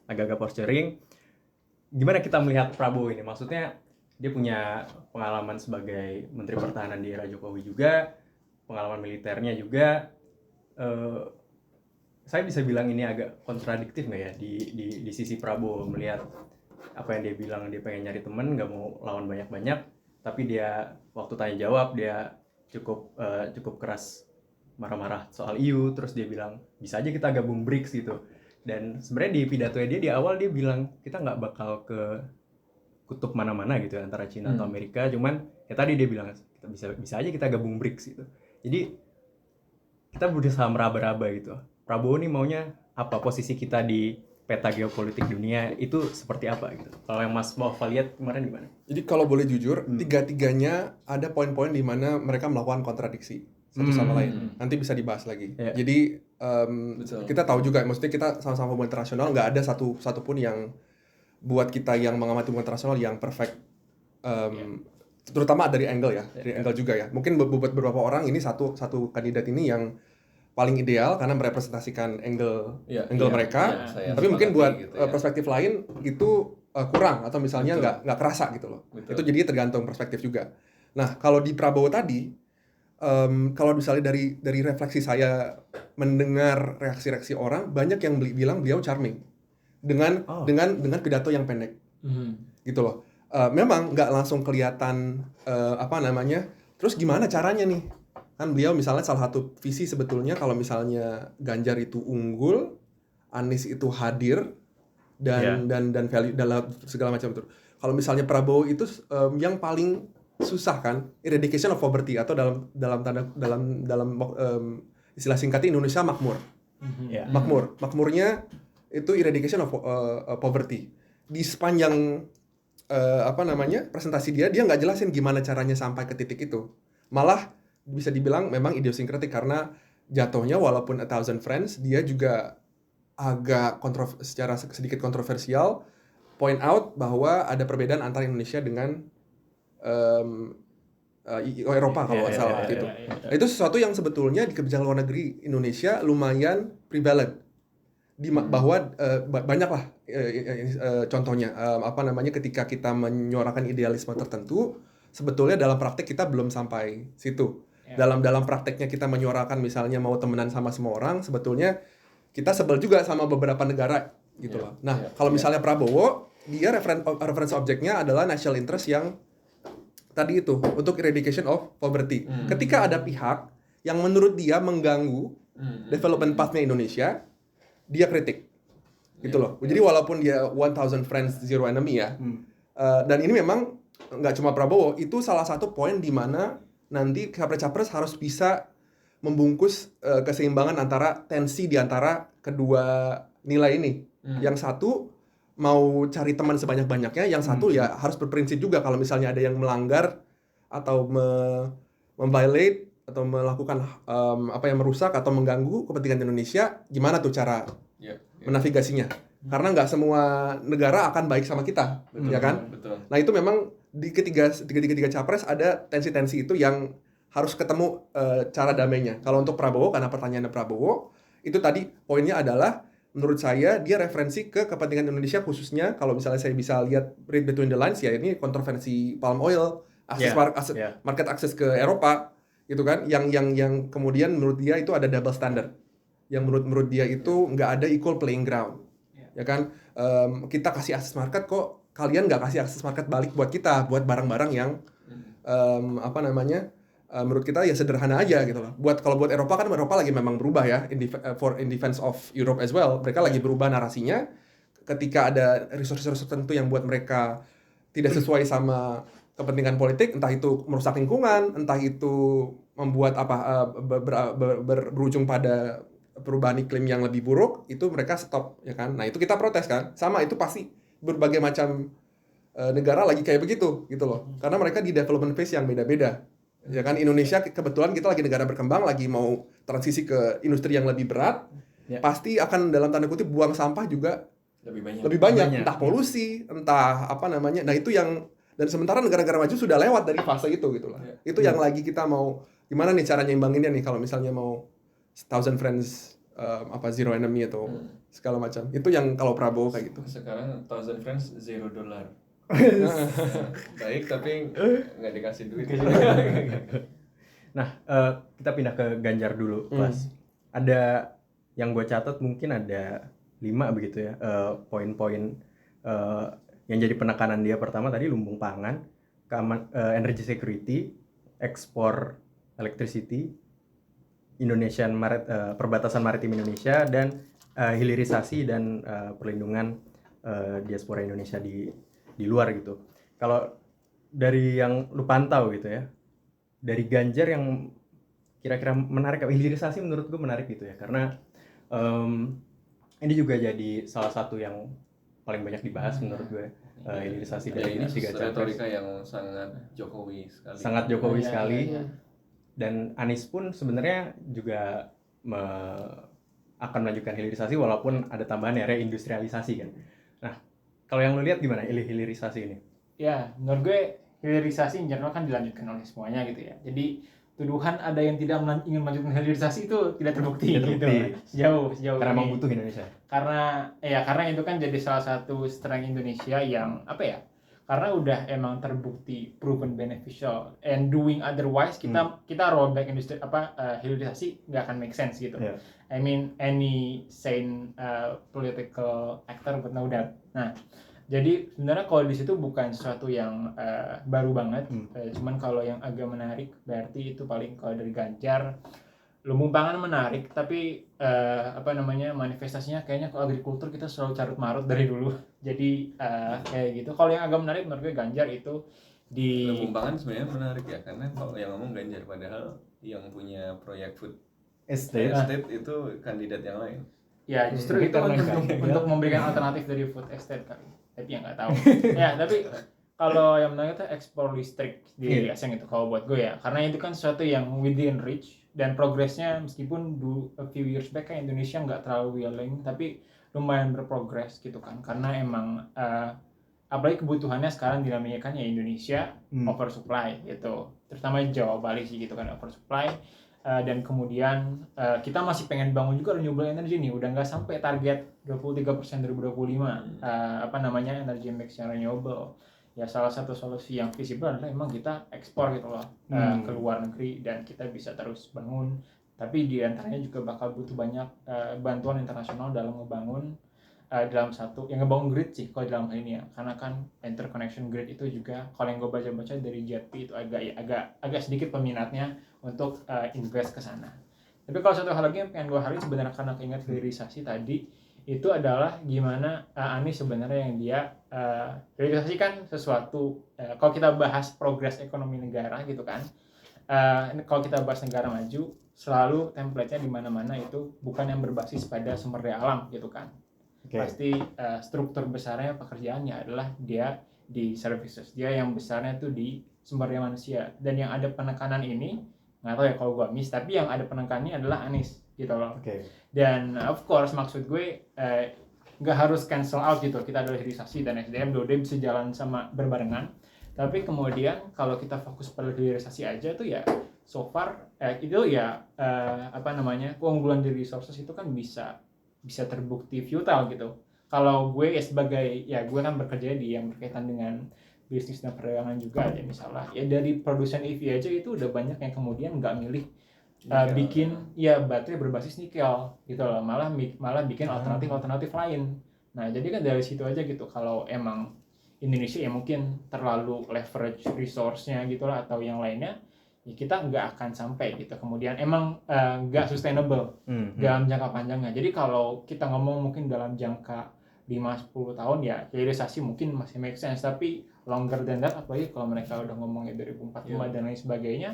agak-agak posturing. Gimana kita melihat Prabowo ini? Maksudnya dia punya pengalaman sebagai Menteri Pertahanan di era Jokowi juga, pengalaman militernya juga. Saya bisa bilang ini agak kontradiktif nggak ya di sisi Prabowo, melihat apa yang dia bilang dia pengen nyari temen, nggak mau lawan banyak-banyak, tapi dia waktu tanya jawab dia cukup keras marah-marah soal EU, terus dia bilang bisa aja kita gabung BRICS gitu. Dan sebenarnya di pidatonya dia di awal dia bilang kita nggak bakal ke kutub mana-mana gitu antara Cina atau Amerika, cuman ya tadi dia bilang kita bisa aja kita gabung BRICS gitu. Jadi kita berusaha meraba-raba gitu. Prabowo nih maunya apa, posisi kita di peta geopolitik dunia itu seperti apa gitu. Kalau yang Mas Wafa lihat kemarin gimana? Jadi kalau boleh jujur, tiga-tiganya ada poin-poin di mana mereka melakukan kontradiksi satu sama lain. Nanti bisa dibahas lagi. Yeah. Jadi kita tahu juga, maksudnya kita sama-sama hubungan internasional, nggak ada satupun yang buat kita yang mengamati hubungan internasional yang perfect. Terutama dari angle ya, dari angle juga ya. Mungkin buat beberapa orang ini satu kandidat ini yang paling ideal karena merepresentasikan angle mereka, tapi mungkin buat gitu perspektif lain itu kurang atau misalnya nggak kerasa gitu loh. Itu jadi tergantung perspektif juga. Nah kalau di Prabowo tadi, kalau misalnya dari refleksi saya mendengar reaksi-reaksi orang, banyak yang bilang beliau charming dengan pidato yang pendek, gitu loh. Memang nggak langsung kelihatan terus gimana caranya nih? Kan beliau misalnya salah satu visi sebetulnya kalau misalnya Ganjar itu unggul, Anies itu hadir dan value dalam segala macam itu. Kalau misalnya Prabowo itu yang paling susah kan, eradication of poverty atau dalam istilah singkatnya Indonesia makmur. Makmurnya itu eradication of poverty. Di sepanjang presentasi dia nggak jelasin gimana caranya sampai ke titik itu. Malah bisa dibilang memang idiosinkratik karena jatuhnya walaupun A Thousand Friends, dia juga agak secara sedikit kontroversial point out bahwa ada perbedaan antara Indonesia dengan Eropa kalau nggak salah gitu. Itu sesuatu yang sebetulnya di kebijakan luar negeri Indonesia lumayan prevalent. Bahwa banyaklah contohnya ketika kita menyuarakan idealisme tertentu, sebetulnya dalam praktek kita belum sampai situ. Dalam prakteknya kita menyuarakan misalnya mau temenan sama semua orang, sebetulnya kita sebel juga sama beberapa negara gitu loh. Nah, kalau misalnya Prabowo, dia reference objeknya adalah national interest yang tadi itu untuk eradication of poverty. Ketika ada pihak yang menurut dia mengganggu development path-nya Indonesia, dia kritik. Gitu loh. Jadi walaupun dia 1000 friends zero enemy ya. Dan ini memang nggak cuma Prabowo, itu salah satu poin di mana nanti capres-capres harus bisa membungkus keseimbangan antara tensi di antara kedua nilai ini. Yang satu mau cari teman sebanyak-banyaknya, yang satu ya harus berprinsip juga kalau misalnya ada yang melanggar atau memviolate atau melakukan yang merusak atau mengganggu kepentingan Indonesia, gimana tuh cara menavigasinya. Karena nggak semua negara akan baik sama kita, Betul, ya kan? Betul. Nah itu memang di ketiga capres ada tensi-tensi itu yang harus ketemu cara damainya. Kalau untuk Prabowo, karena pertanyaannya Prabowo, itu tadi poinnya adalah menurut saya dia referensi ke kepentingan Indonesia khususnya kalau misalnya saya bisa lihat read between the lines ya ini kontroversi palm oil, market access ke Eropa gitu kan, yang kemudian menurut dia itu ada double standard, yang menurut dia itu nggak ada equal playing ground, ya kan. Kita kasih akses market kok kalian nggak kasih akses market balik buat kita buat barang-barang yang menurut kita ya sederhana aja gitu loh. Kalau buat Eropa kan Eropa lagi memang berubah ya in defense of Europe as well. Mereka lagi berubah narasinya ketika ada resource-resource tertentu yang buat mereka tidak sesuai sama kepentingan politik, entah itu merusak lingkungan, entah itu membuat berujung pada perubahan iklim yang lebih buruk, itu mereka stop ya kan. Nah, itu kita protes kan. Sama itu pasti berbagai macam negara lagi kayak begitu gitu loh. Karena mereka di development phase yang beda-beda. Ya kan, Indonesia kebetulan kita lagi negara berkembang, lagi mau transisi ke industri yang lebih berat, pasti akan dalam tanda kutip buang sampah juga lebih banyak. Entah polusi, entah nah itu yang, dan sementara negara-negara maju sudah lewat dari fase itu gitu lah. Itu yang lagi kita mau gimana nih cara nyeimbanginnya nih kalau misalnya mau Thousand Friends Zero Enemy atau segala macam. Itu yang kalau Prabowo kayak gitu. Sekarang Thousand Friends $0. Baik tapi nggak dikasih duit. Nah, kita pindah ke Ganjar dulu, Mas. Ada yang gue catat mungkin ada 5 begitu ya, poin-poin yang jadi penekanan dia. Pertama tadi lumbung pangan, energy security, ekspor electricity, perbatasan maritim Indonesia, dan hilirisasi dan perlindungan diaspora Indonesia di luar gitu. Kalau dari yang lu pantau gitu ya, dari Ganjar yang kira-kira menarik, hilirisasi menurut gue menarik gitu ya, karena ini juga jadi salah satu yang paling banyak dibahas menurut gue, hilirisasi dari tiga capres. Retorika yang sangat Jokowi sekali. Sangat Jokowi sekali. Dan Anies pun sebenarnya juga akan melanjutkan hilirisasi walaupun ada tambahan ya reindustrialisasi kan. Nah, kalau yang lu lihat gimana hilirisasi ini? Ya, menurut gue hilirisasi in general kan dilanjutkan oleh semuanya gitu ya. Jadi tuduhan ada yang tidak ingin melanjutkan hilirisasi itu tidak terbukti. Gitu. Sejauh karena ini. memang butuh Indonesia. Karena itu kan jadi salah satu strength Indonesia yang karena udah emang terbukti proven beneficial and doing otherwise kita rollback industri hilirisasi nggak akan make sense gitu. Yeah. I mean any sane political actor would know that. Nah, jadi sebenarnya kalau di situ bukan sesuatu yang baru banget. Cuman kalau yang agak menarik berarti itu paling kalau dari Ganjar, lumbung pangan menarik, tapi manifestasinya kayaknya kalau agrikultur kita selalu carut marut dari dulu. Jadi kayak gitu. Kalau yang agak menarik menurut gue Ganjar itu di lumbung pangan sebenarnya menarik ya, karena kalau yang ngomong Ganjar padahal yang punya proyek food estate itu kandidat yang lain. Ya justru itu untuk memberikan alternatif dari food estate kali. Tapi yang nggak tahu. Ya tapi kalau yang menarik itu ekspor listrik di ASEAN itu kalau buat gue ya, karena itu kan sesuatu yang within reach dan progresnya meskipun a few years back kan Indonesia nggak terlalu willing, tapi lumayan berprogres gitu kan, karena emang apalagi kebutuhannya sekarang dinamanya kan ya Indonesia oversupply gitu, terutama Jawa Bali sih gitu kan oversupply. Dan kemudian kita masih pengen bangun juga renewable energy nih, udah nggak sampai target 23% 2025 energy mix yang renewable. Ya salah satu solusi yang visible adalah emang kita ekspor gitu loh ke luar negeri dan kita bisa terus bangun, tapi di antaranya juga bakal butuh banyak bantuan internasional dalam ngebangun ngebangun grid sih kalau dalam hal ini ya, karena kan interconnection grid itu juga kalau yang gue baca-baca dari JETP itu agak sedikit peminatnya untuk invest ke sana. Tapi kalau satu hal lagi yang pengen gue hari sebenarnya karena keinget hilirisasi tadi itu adalah gimana Anies sebenarnya yang dia hilirisasi kan sesuatu kalau kita bahas progres ekonomi negara gitu kan, kalau kita bahas negara maju selalu template-nya di mana-mana itu bukan yang berbasis pada sumber daya alam gitu kan. Pasti struktur besarnya pekerjaannya adalah dia di services, dia yang besarnya tuh di sumber daya manusia, dan yang ada penekanan ini nggak tahu ya kalau gue miss, tapi yang ada penekanannya adalah Anies gitu loh. Dan of course maksud gue nggak harus cancel out gitu. Kita ada hilirisasi dan SDM, dua-duanya bisa jalan sama berbarengan. Tapi kemudian kalau kita fokus pada hilirisasi aja tuh ya so far itu ya keunggulan di resources itu kan bisa terbukti futile gitu. Kalau gue gue kan bekerja di yang berkaitan dengan bisnis dan perdagangan juga ya, misalnya ya dari produsen EV aja itu udah banyak yang kemudian nggak milih bikin ya baterai berbasis nikel gitu loh, malah bikin alternatif lain. Nah jadi kan dari situ aja gitu, kalau emang Indonesia ya mungkin terlalu leverage resource-nya gitu lah atau yang lainnya, ya kita nggak akan sampai gitu, kemudian emang nggak sustainable dalam jangka panjangnya. Jadi kalau kita ngomong mungkin dalam jangka 5-10 tahun ya hilirisasi mungkin masih make sense, tapi longer than that, apalagi kalau mereka udah ngomongnya 2045 dan lain sebagainya,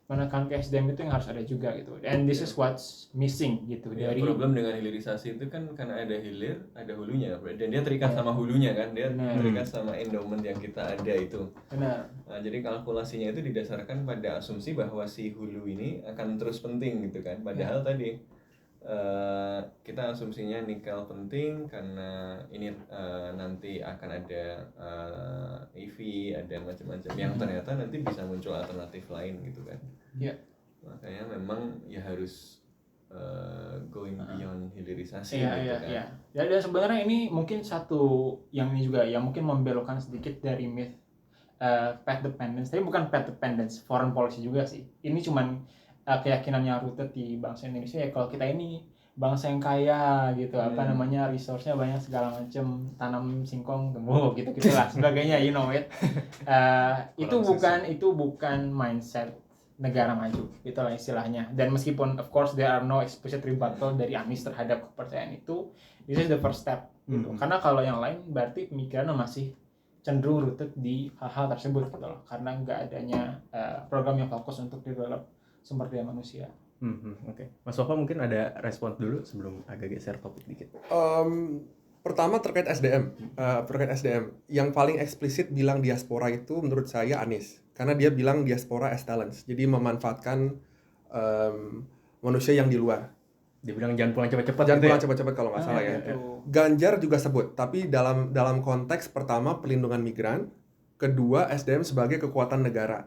menekan ke SDM itu yang harus ada juga gitu. And this is what's missing gitu Ya, dari problem dengan hilirisasi itu kan karena ada hilir, ada hulunya, dan dia terikat sama hulunya kan, dia terikat sama endowment yang kita ada itu. benar. Nah, jadi kalkulasinya itu didasarkan pada asumsi bahwa si hulu ini akan terus penting gitu kan. Padahal tadi kita asumsinya nikel penting karena ini nanti akan ada EV, ada macam-macam yang ternyata nanti bisa muncul alternatif lain gitu kan. Iya. Makanya memang ya harus going beyond hilirisasi Iya, gitu iya, kan. iya. Ya, dan sebenarnya ini mungkin satu yang ini juga ya mungkin membelokkan sedikit dari myth path dependence, tapi bukan path dependence, foreign policy juga sih. Ini cuman keyakinan yang rooted di bangsa Indonesia ya, kalau kita ini bangsa yang kaya gitu, resource-nya banyak segala macam, tanam singkong tumbuh gitu gitulah sebagainya, you know it. Itu bukan mindset negara maju itulah istilahnya. Dan meskipun of course there are no explicit rebuttal dari Anies terhadap kepercayaan itu, this is the first step gitu. Karena kalau yang lain berarti pemikirannya masih cenderung rooted di hal-hal tersebut gitu loh, karena nggak adanya program yang fokus untuk develop sumber daya manusia. Oke. Mas Wafa mungkin ada respon dulu sebelum agak geser topik dikit. Pertama terkait SDM, yang paling eksplisit bilang diaspora itu menurut saya Anies, karena dia bilang diaspora as talents, jadi memanfaatkan manusia yang di luar. Dia bilang jangan pulang cepat-cepat. Jangan pulang cepat-cepat kalau nggak salah ya. Gitu. Ganjar juga sebut, tapi dalam konteks pertama pelindungan migran, kedua SDM sebagai kekuatan negara.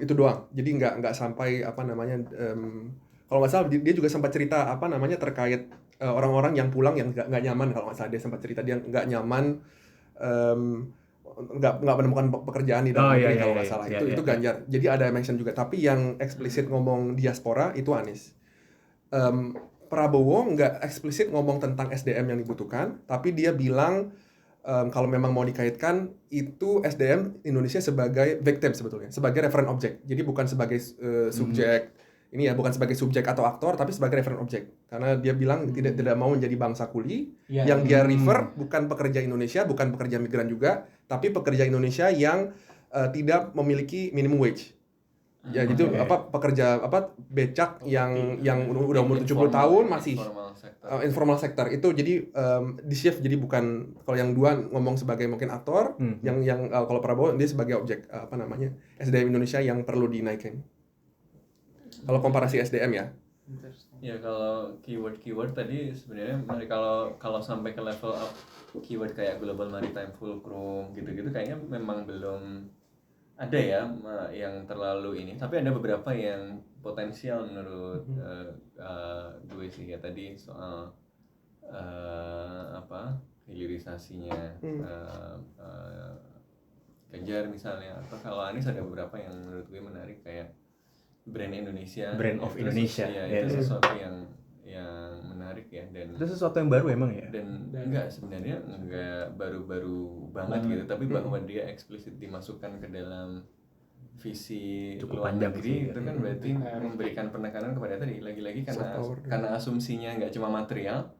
Itu doang. Jadi nggak sampai kalau nggak salah dia juga sempat cerita terkait orang-orang yang pulang yang nggak nyaman. Kalau nggak salah dia sempat cerita dia nggak nyaman, nggak menemukan pekerjaan di dalam negeri kalau nggak salah. Itu Ganjar. Jadi ada mention juga. Tapi yang eksplisit ngomong diaspora itu Anies. Prabowo nggak eksplisit ngomong tentang SDM yang dibutuhkan, tapi dia bilang kalau memang mau dikaitkan itu SDM Indonesia sebagai victim sebetulnya, sebagai reference object. Jadi bukan sebagai subjek ini ya, bukan sebagai subjek atau aktor, tapi sebagai reference object. Karena dia bilang tidak mau menjadi bangsa kuli, yang dia refer bukan pekerja Indonesia, bukan pekerja migran juga, tapi pekerja Indonesia yang tidak memiliki minimum wage. Ya gitu, pekerja becak yang udah umur 70 tahun masih informal sector itu. Jadi di shift, jadi bukan kalau yang dua ngomong sebagai mungkin aktor, yang kalau Prabowo dia sebagai objek SDM Indonesia yang perlu dinaikin. Kalau komparasi SDM ya. Ya kalau keyword tadi sebenarnya kalau sampai ke level keyword kayak global maritime fulcrum gitu-gitu kayaknya memang belum ada ya yang terlalu ini, tapi ada beberapa yang potensial menurut gue sih ya, tadi soal hilirisasinya Ganjar misalnya, atau kalau Anies ada beberapa yang menurut gue menarik kayak brand Indonesia, brand of Indonesia ya, itu sesuatu yang menarik ya, dan itu sesuatu yang baru emang ya, dan enggak sebenarnya enggak baru-baru banget gitu, tapi bahwa dia eksplisit dimasukkan ke dalam visi cukup luar panjang negeri sih, itu kan berarti memberikan penekanan kepada tadi lagi-lagi karena asumsinya nggak cuma material,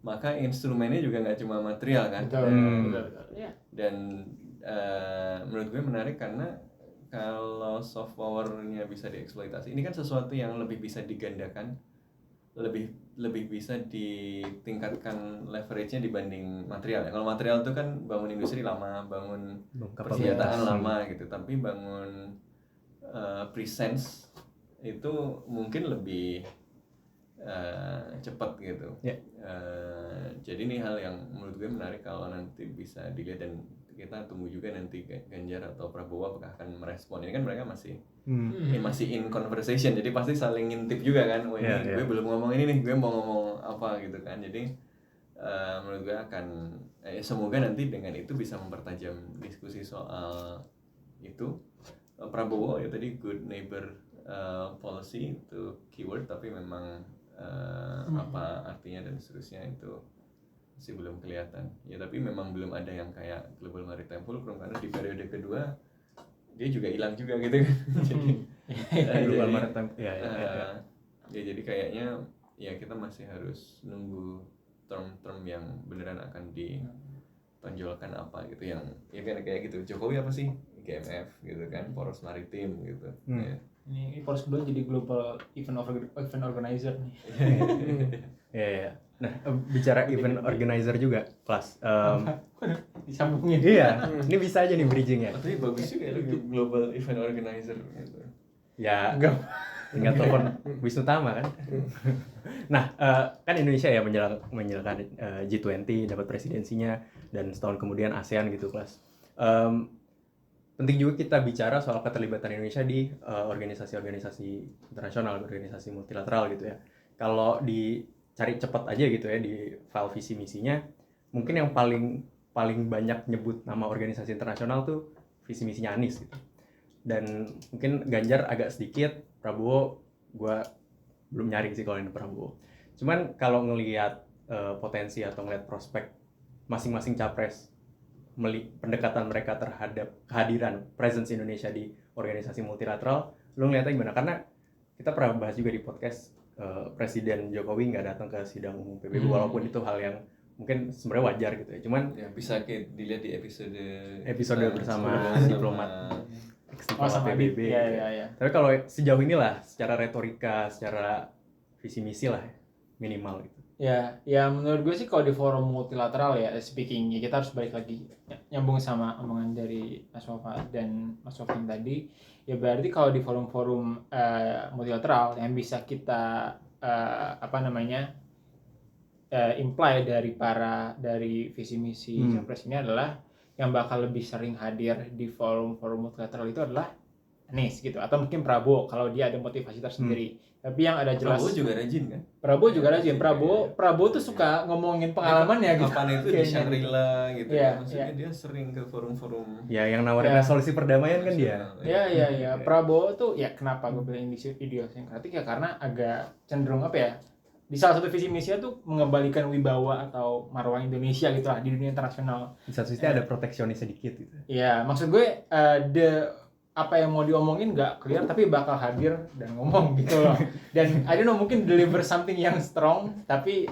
maka instrumennya juga nggak cuma material kan. Dan menurut gue menarik karena kalau soft powernya bisa dieksploitasi, ini kan sesuatu yang lebih bisa digandakan, lebih bisa ditingkatkan leverage-nya dibanding material ya. Kalau material itu kan bangun industri lama, bangun persenjataan lama gitu, tapi bangun presence itu mungkin lebih cepat gitu. Ya. Jadi ini hal yang menurut gue menarik kalau nanti bisa dilihat, dan kita tunggu juga nanti Ganjar atau Prabowo apakah akan merespon. Ini kan mereka masih masih in conversation, jadi pasti saling ngintip juga kan. Oh ini gue belum ngomong ini nih, gue mau ngomong apa gitu kan. Jadi menurut gue akan semoga nanti dengan itu bisa mempertajam diskusi soal itu. Prabowo ya tadi good neighbor policy itu keyword, tapi memang apa artinya dan seterusnya itu masih belum kelihatan ya. Tapi memang belum ada yang kayak Global Maritime Forum, karena di periode kedua dia juga hilang juga gitu kan. Jadi Global Maritime ya. Jadi kayaknya ya kita masih harus nunggu term-term yang beneran akan ditonjolkan apa gitu, yang ya kan kayak gitu. Jokowi apa sih? GMF gitu kan, poros maritim gitu. Ini poros kedua jadi global event organizer nih. Ya. Nah, bicara event organizer juga, Kelas. Disambungin. Iya, ini bisa aja nih bridging-nya. Tapi bagus juga ya global event organizer gitu. Ya, tinggal telepon Wisnu Tama kan. Nah, kan Indonesia ya menjalankan G20, dapat presidensinya, dan setahun kemudian ASEAN gitu, Kelas. Penting juga kita bicara soal keterlibatan Indonesia di organisasi-organisasi internasional, organisasi multilateral gitu ya. Kalau dicari cepat aja gitu ya di file visi misinya, mungkin yang paling banyak nyebut nama organisasi internasional tuh visi misinya Anies gitu. Dan mungkin Ganjar agak sedikit, Prabowo gua belum nyari sih kalau ini Prabowo. Cuman kalau ngelihat potensi atau ngelihat prospek masing-masing capres, pendekatan mereka terhadap kehadiran presence Indonesia di organisasi multilateral, lu ngeliatnya gimana? Karena kita pernah bahas juga di podcast, Presiden Jokowi nggak datang ke sidang umum PBB, walaupun itu hal yang mungkin sebenarnya wajar gitu ya. Cuman ya bisa dilihat di episode bersama diplomat PBB. Ya. Tapi kalau sejauh inilah, secara retorika, secara visi misi lah minimal gitu. Ya menurut gue sih kalau di forum multilateral ya, speaking ya, kita harus balik lagi nyambung sama omongan dari Mas Wafa dan Mas Sofyan tadi. Ya berarti kalau di forum-forum multilateral yang bisa kita imply dari visi misi capres ini adalah yang bakal lebih sering hadir di forum-forum multilateral itu adalah Anies gitu, atau mungkin Prabowo kalau dia ada motivasi tersendiri. Tapi yang ada jelas Prabowo juga rajin kan? Prabowo tuh suka ngomongin pengalamannya gitu. Kapan itu di Shangri-La gitu. Maksudnya dia sering ke forum-forum. Ya yang nawarin resolusi perdamaian kan dia. Ya. Prabowo tuh ya kenapa gue bilang idiosinkratik ya karena agak cenderung di salah satu visi misinya tuh mengembalikan wibawa atau marwah Indonesia gitu lah di dunia internasional. Di satu sisi ada proteksionis sedikit gitu. Ya, maksud gue apa yang mau diomongin nggak clear tapi bakal hadir dan ngomong gitu loh. Dan I don't know, mungkin deliver something yang strong tapi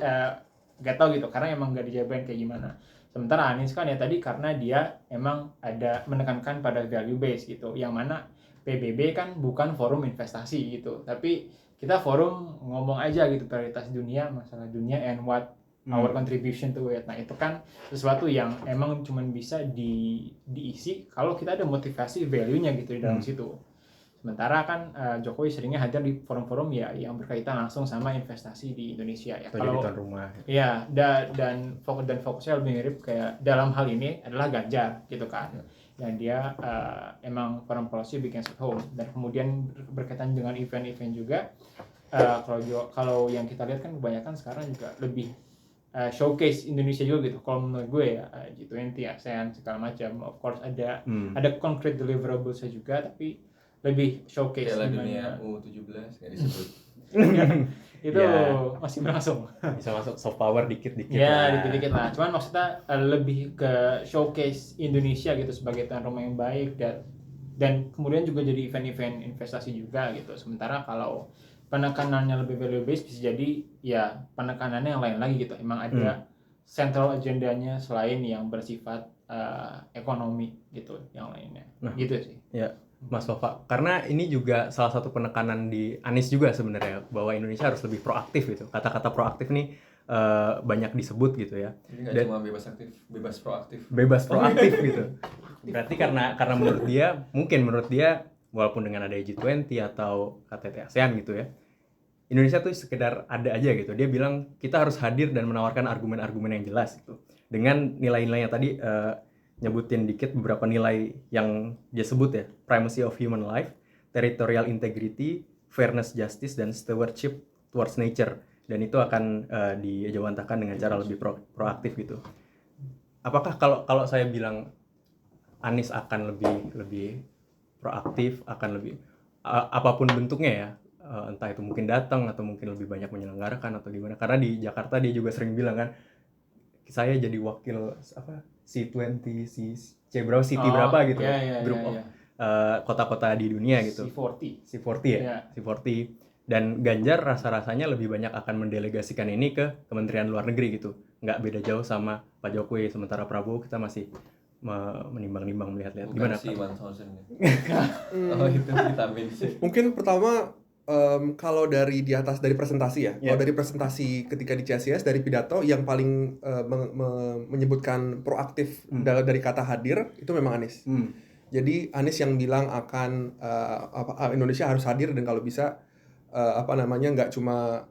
nggak tahu gitu karena emang nggak dijabarin kayak gimana. Sementara Anies kan ya tadi karena dia emang ada menekankan pada value base gitu, yang mana PBB kan bukan forum investasi gitu, tapi kita forum ngomong aja gitu prioritas dunia, masalah dunia and what our contribution to it. Nah itu kan sesuatu yang emang cuma bisa diisi kalau kita ada motivasi value-nya gitu di dalam situ. Sementara kan Jokowi seringnya hadir di forum-forum ya yang berkaitan langsung sama investasi di Indonesia ya. Kalau jadi tuan rumah. Ya dan fokusnya lebih mirip kayak dalam hal ini adalah Ganjar gitu kan. Dan dia emang foreign policy begins at home, dan kemudian berkaitan dengan event-event juga. Kalau yang kita lihat kan kebanyakan sekarang juga lebih showcase Indonesia juga gitu. Kalau menurut gue ya G20, ASEAN segala macam, of course ada concrete deliverables juga, tapi lebih showcase Piala Dunia U17 nggak disebut. Itu masih berlangsung. Bisa masuk soft power dikit-dikit. Ya, dikit-dikit lah. Cuman maksudnya lebih ke showcase Indonesia gitu sebagai tuan rumah yang baik, dan kemudian juga jadi event-event investasi juga gitu. Sementara kalau penekanannya lebih value based bisa jadi ya penekanannya yang lain lagi gitu. Emang ada central agendanya selain yang bersifat ekonomi gitu, yang lainnya. Gitu sih. Ya. Mas Wafa, karena ini juga salah satu penekanan di Anies juga sebenarnya, bahwa Indonesia harus lebih proaktif gitu. Kata-kata proaktif nih banyak disebut gitu ya. Jadi nggak cuma bebas aktif, bebas proaktif. Bebas proaktif gitu. Berarti karena menurut dia, walaupun dengan ada G20 atau KTT ASEAN gitu ya, Indonesia tuh sekedar ada aja gitu. Dia bilang kita harus hadir dan menawarkan argumen-argumen yang jelas gitu. Dengan nilai-nilainya tadi nyebutin dikit beberapa nilai yang dia sebut ya. Primacy of human life, territorial integrity, fairness, justice, dan stewardship towards nature. Dan itu akan dijawantahkan dengan cara lebih proaktif gitu. Apakah kalau saya bilang Anies akan lebih proaktif, akan lebih apapun bentuknya ya, entah itu mungkin datang atau mungkin lebih banyak menyelenggarakan atau gimana, karena di Jakarta dia juga sering bilang kan, saya jadi wakil apa C20 berapa city berapa gitu, group of kota-kota di dunia gitu, C40 ya, C40. Dan Ganjar rasa-rasanya lebih banyak akan mendelegasikan ini ke Kementerian Luar Negeri gitu, nggak beda jauh sama Pak Jokowi. Sementara Prabowo kita masih menimbang-nimbang melihat-lihat. Gimana sih 1000 oh itu vitamin C. Mungkin pertama kalau dari di atas dari presentasi ya, kalau dari presentasi ketika di CSIS dari pidato yang paling menyebutkan proaktif dari kata hadir itu memang Anies. Jadi Anies yang bilang akan Indonesia harus hadir dan kalau bisa nggak cuma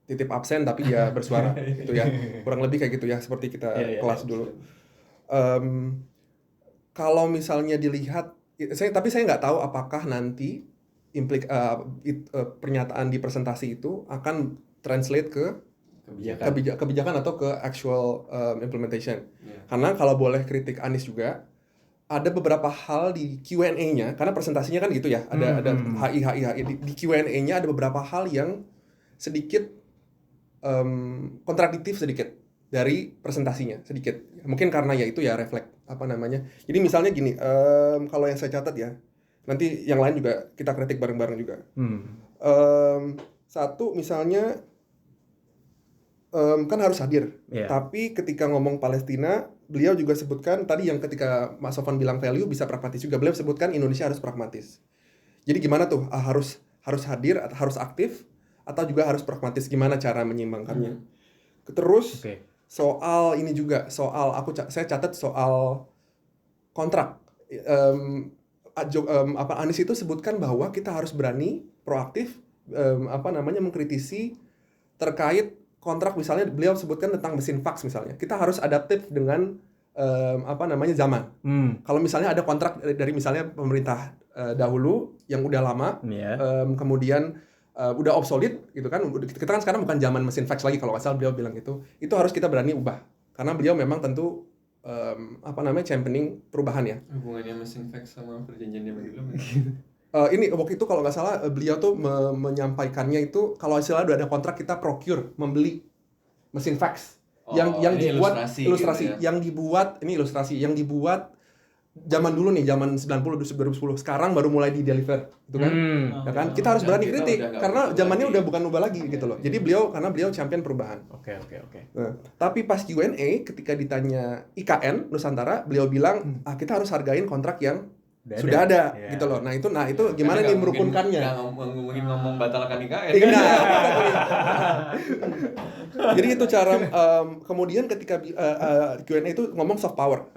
titip absen tapi ya bersuara gitu ya, kurang lebih kayak gitu ya, seperti kita kelas dulu. Kalau misalnya dilihat, tapi saya nggak tahu apakah nanti pernyataan di presentasi itu akan translate ke kebijakan atau ke actual implementation. Karena kalau boleh kritik Anies juga, ada beberapa hal di Q&A-nya, karena presentasinya kan gitu ya, ada HI di Q&A-nya ada beberapa hal yang sedikit kontradiktif sedikit dari presentasinya sedikit. Mungkin karena ya itu ya refleks Jadi misalnya gini, kalau yang saya catat ya, nanti yang lain juga kita kritik bareng-bareng juga. Satu misalnya kan harus hadir, tapi ketika ngomong Palestina, beliau juga sebutkan tadi yang ketika Mas Sofwan bilang value bisa pragmatis juga, beliau sebutkan Indonesia harus pragmatis. Jadi gimana tuh harus hadir, harus aktif, atau juga harus pragmatis, gimana cara menyeimbangkannya. Terus soal ini juga, saya catat soal kontrak. Anies itu sebutkan bahwa kita harus berani proaktif mengkritisi terkait kontrak, misalnya beliau sebutkan tentang mesin fax misalnya. Kita harus adaptif dengan zaman. Kalau misalnya ada kontrak dari misalnya pemerintah dahulu yang udah lama, kemudian udah obsolete gitu kan. Kita kan sekarang bukan zaman mesin fax lagi kalau nggak salah beliau bilang gitu. Itu harus kita berani ubah. Karena beliau memang tentu championing perubahan ya. Hubungannya mesin fax sama perjanjiannya belum. Ini waktu itu kalau nggak salah beliau tuh menyampaikannya itu kalau istilahnya udah ada kontrak kita procure membeli mesin fax yang dibuat ilustrasi gitu ya? yang dibuat zaman dulu nih, zaman 90 2010, sekarang baru mulai di deliver gitu kan. Ya kan? Kita harus berani kritik karena zamannya udah bukan ubah lagi gitu loh. Jadi karena beliau champion perubahan. Oke. Nah, tapi pas Q&A ketika ditanya IKN Nusantara, beliau bilang kita harus hargain kontrak yang sudah ada gitu loh. Nah itu gimana nih merukunkannya? Mungkin ngomong batalkan IKN. Jadi itu cara kemudian ketika Q&A itu ngomong soft power.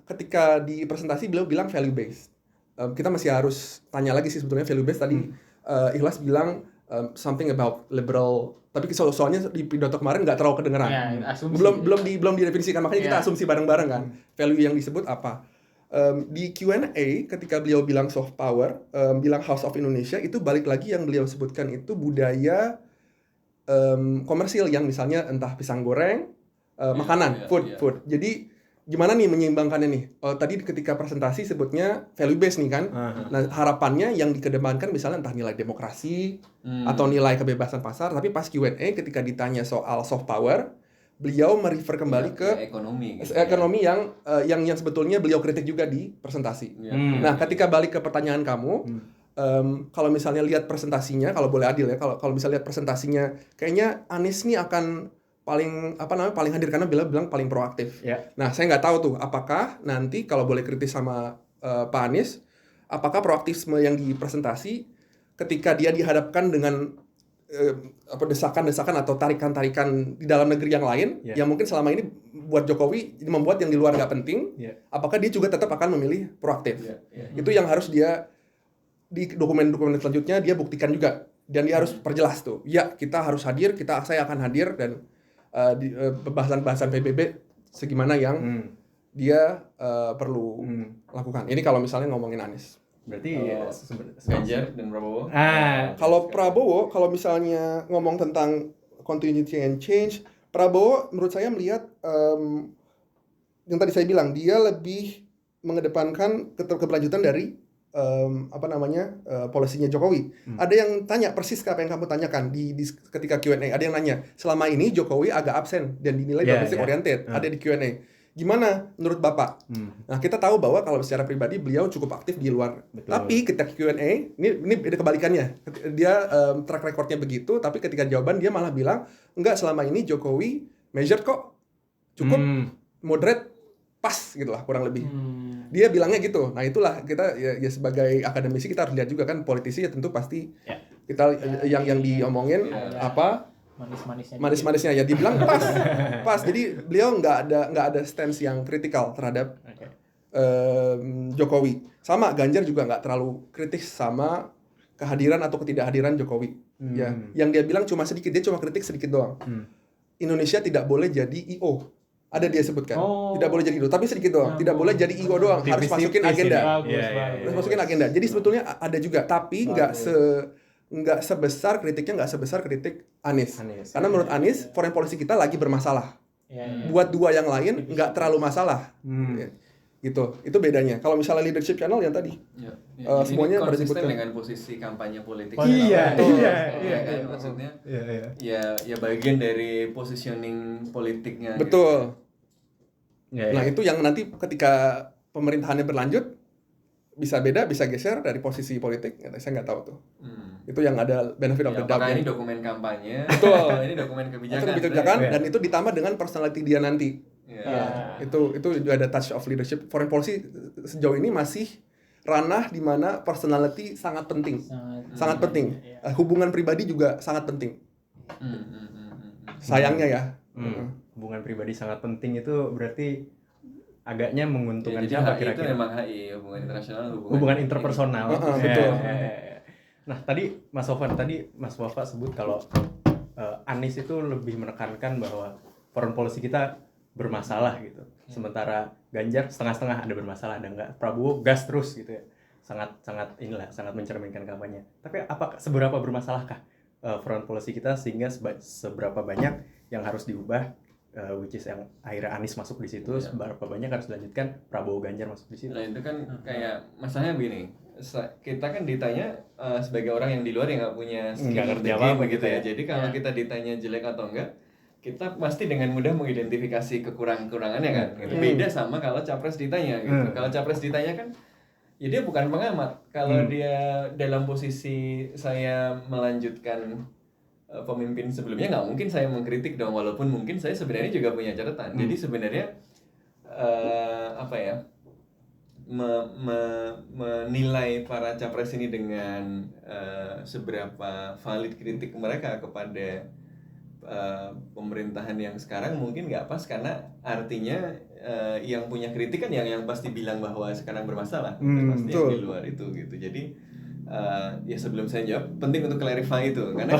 Ketika di presentasi beliau bilang value based. Kita masih harus tanya lagi sih sebetulnya value based tadi. Ikhlas bilang something about liberal, tapi soalnya di pidato kemarin nggak terlalu kedengeran. Belum didefinisikan, makanya kita asumsi bareng-bareng kan. Value yang disebut apa? Di Q&A ketika beliau bilang soft power, bilang House of Indonesia, itu balik lagi yang beliau sebutkan itu budaya komersil yang misalnya entah pisang goreng, makanan, food. Jadi gimana nih menyeimbangkannya nih? Tadi ketika presentasi sebutnya value based nih kan. Nah, harapannya yang dikedepankan misalnya entah nilai demokrasi atau nilai kebebasan pasar, tapi pas Q&A ketika ditanya soal soft power, beliau merefer kembali ke ekonomi yang sebetulnya beliau kritik juga di presentasi. Nah, ketika balik ke pertanyaan kamu, kalau misalnya lihat presentasinya, kalau boleh adil ya, kalau misalnya lihat presentasinya, kayaknya Anies nih akan paling hadir karena beliau bilang paling proaktif. Nah, saya nggak tahu tuh apakah nanti kalau boleh kritis sama Pak Anies, apakah proaktisme yang di presentasi ketika dia dihadapkan dengan desakan-desakan atau tarikan-tarikan di dalam negeri yang lain yang mungkin selama ini buat Jokowi membuat yang di luar nggak penting, apakah dia juga tetap akan memilih proaktif? Itu yang harus dia di dokumen-dokumen selanjutnya dia buktikan juga dan dia harus perjelas tuh, ya kita harus hadir, saya akan hadir, dan bahasan-bahasan PBB segimana yang dia perlu lakukan. Ini kalau misalnya ngomongin Anies. Berarti Ganjar dan Prabowo. Kalau Prabowo, kalau misalnya ngomong tentang continuity and change, Prabowo menurut saya melihat yang tadi saya bilang, dia lebih mengedepankan keberlanjutan dari polisinya Jokowi. Ada yang tanya persis apa yang kamu tanyakan di ketika Q&A. Ada yang nanya, selama ini Jokowi agak absen dan dinilai domestic oriented. Ada di Q&A. Gimana menurut Bapak? Nah, kita tahu bahwa kalau secara pribadi beliau cukup aktif di luar. Betul. Tapi ketika Q&A, ini ada kebalikannya. Dia track recordnya begitu, tapi ketika jawaban dia malah bilang, enggak, selama ini Jokowi measured kok, cukup moderate, pas gitu lah kurang lebih. Dia bilangnya gitu. Nah, itulah kita ya sebagai akademisi kita harus lihat juga kan, politisi ya tentu pasti kita yang diomongin apa manis-manisnya ya dibilang pas. Jadi beliau nggak ada stance yang kritikal terhadap Jokowi. Sama Ganjar juga nggak terlalu kritis sama kehadiran atau ketidakhadiran Jokowi. Ya, yang dia bilang cuma sedikit, dia cuma kritik sedikit doang. Indonesia tidak boleh jadi IO. Ada dia sebutkan. Tidak boleh jadi IO, tapi sedikit doang. Tidak boleh jadi IO doang, harus masukin agenda. Harus masukin agenda. Jadi sebetulnya ada juga, tapi nggak sebesar kritik Anies. Karena menurut Anies, foreign policy kita lagi bermasalah. Buat dua yang lain nggak terlalu masalah. Gitu. Itu bedanya. Kalau misalnya leadership channel yang tadi, semuanya pada konsisten disebutkan dengan posisi kampanye politik. Iya. Kan? Maksudnya, ya bagian dari positioning politiknya. Betul. Gitu. Nah, itu yang nanti ketika pemerintahannya berlanjut bisa beda, bisa geser dari posisi politik. Saya nggak tahu tuh. Itu yang ada benefit of the doubt. Apakah ini dokumen kampanye? Betul. Ini dokumen kebijakan. Itu kebijakan dan itu ditambah dengan personality dia nanti. Itu juga ada touch of leadership. Foreign policy sejauh ini masih ranah di mana personality sangat penting. Sangat penting. Hubungan pribadi juga sangat penting. Sayangnya ya. Hubungan pribadi sangat penting itu berarti agaknya menguntungkan jadi siapa HI kira-kira? itu memang HI, hubungan internasional, hubungan interpersonal. Betul. Nah, tadi Mas Wafa sebut kalau Anies itu lebih menekankan bahwa foreign policy kita bermasalah gitu. Sementara Ganjar setengah-setengah, ada bermasalah, ada enggak. Prabowo gas terus gitu ya. Sangat mencerminkan kampanye. Tapi seberapa bermasalahkah foreign policy kita sehingga seberapa banyak yang harus diubah, which is yang akhirnya Anies masuk di situ, seberapa banyak harus dilanjutkan Prabowo Ganjar masuk di situ. Nah, itu kan kayak masalahnya begini. Kita kan ditanya sebagai orang yang di luar yang nggak punya skill apa gitu ya. Jadi kalau kita ditanya jelek atau enggak, kita pasti dengan mudah mengidentifikasi kekurangannya kan. Gitu. Beda sama kalau capres ditanya gitu. Kalau capres ditanya kan ya dia bukan pengamat. Kalau dia dalam posisi saya melanjutkan pemimpin sebelumnya, nggak mungkin saya mengkritik dong, walaupun mungkin saya sebenarnya juga punya catatan. Jadi sebenarnya menilai para capres ini dengan seberapa valid kritik mereka kepada pemerintahan yang sekarang mungkin nggak pas, karena artinya yang punya kritik kan yang pasti bilang bahwa sekarang bermasalah, pasti yang di luar itu gitu. Jadi ya sebelum saya jawab, penting untuk clarify itu, karena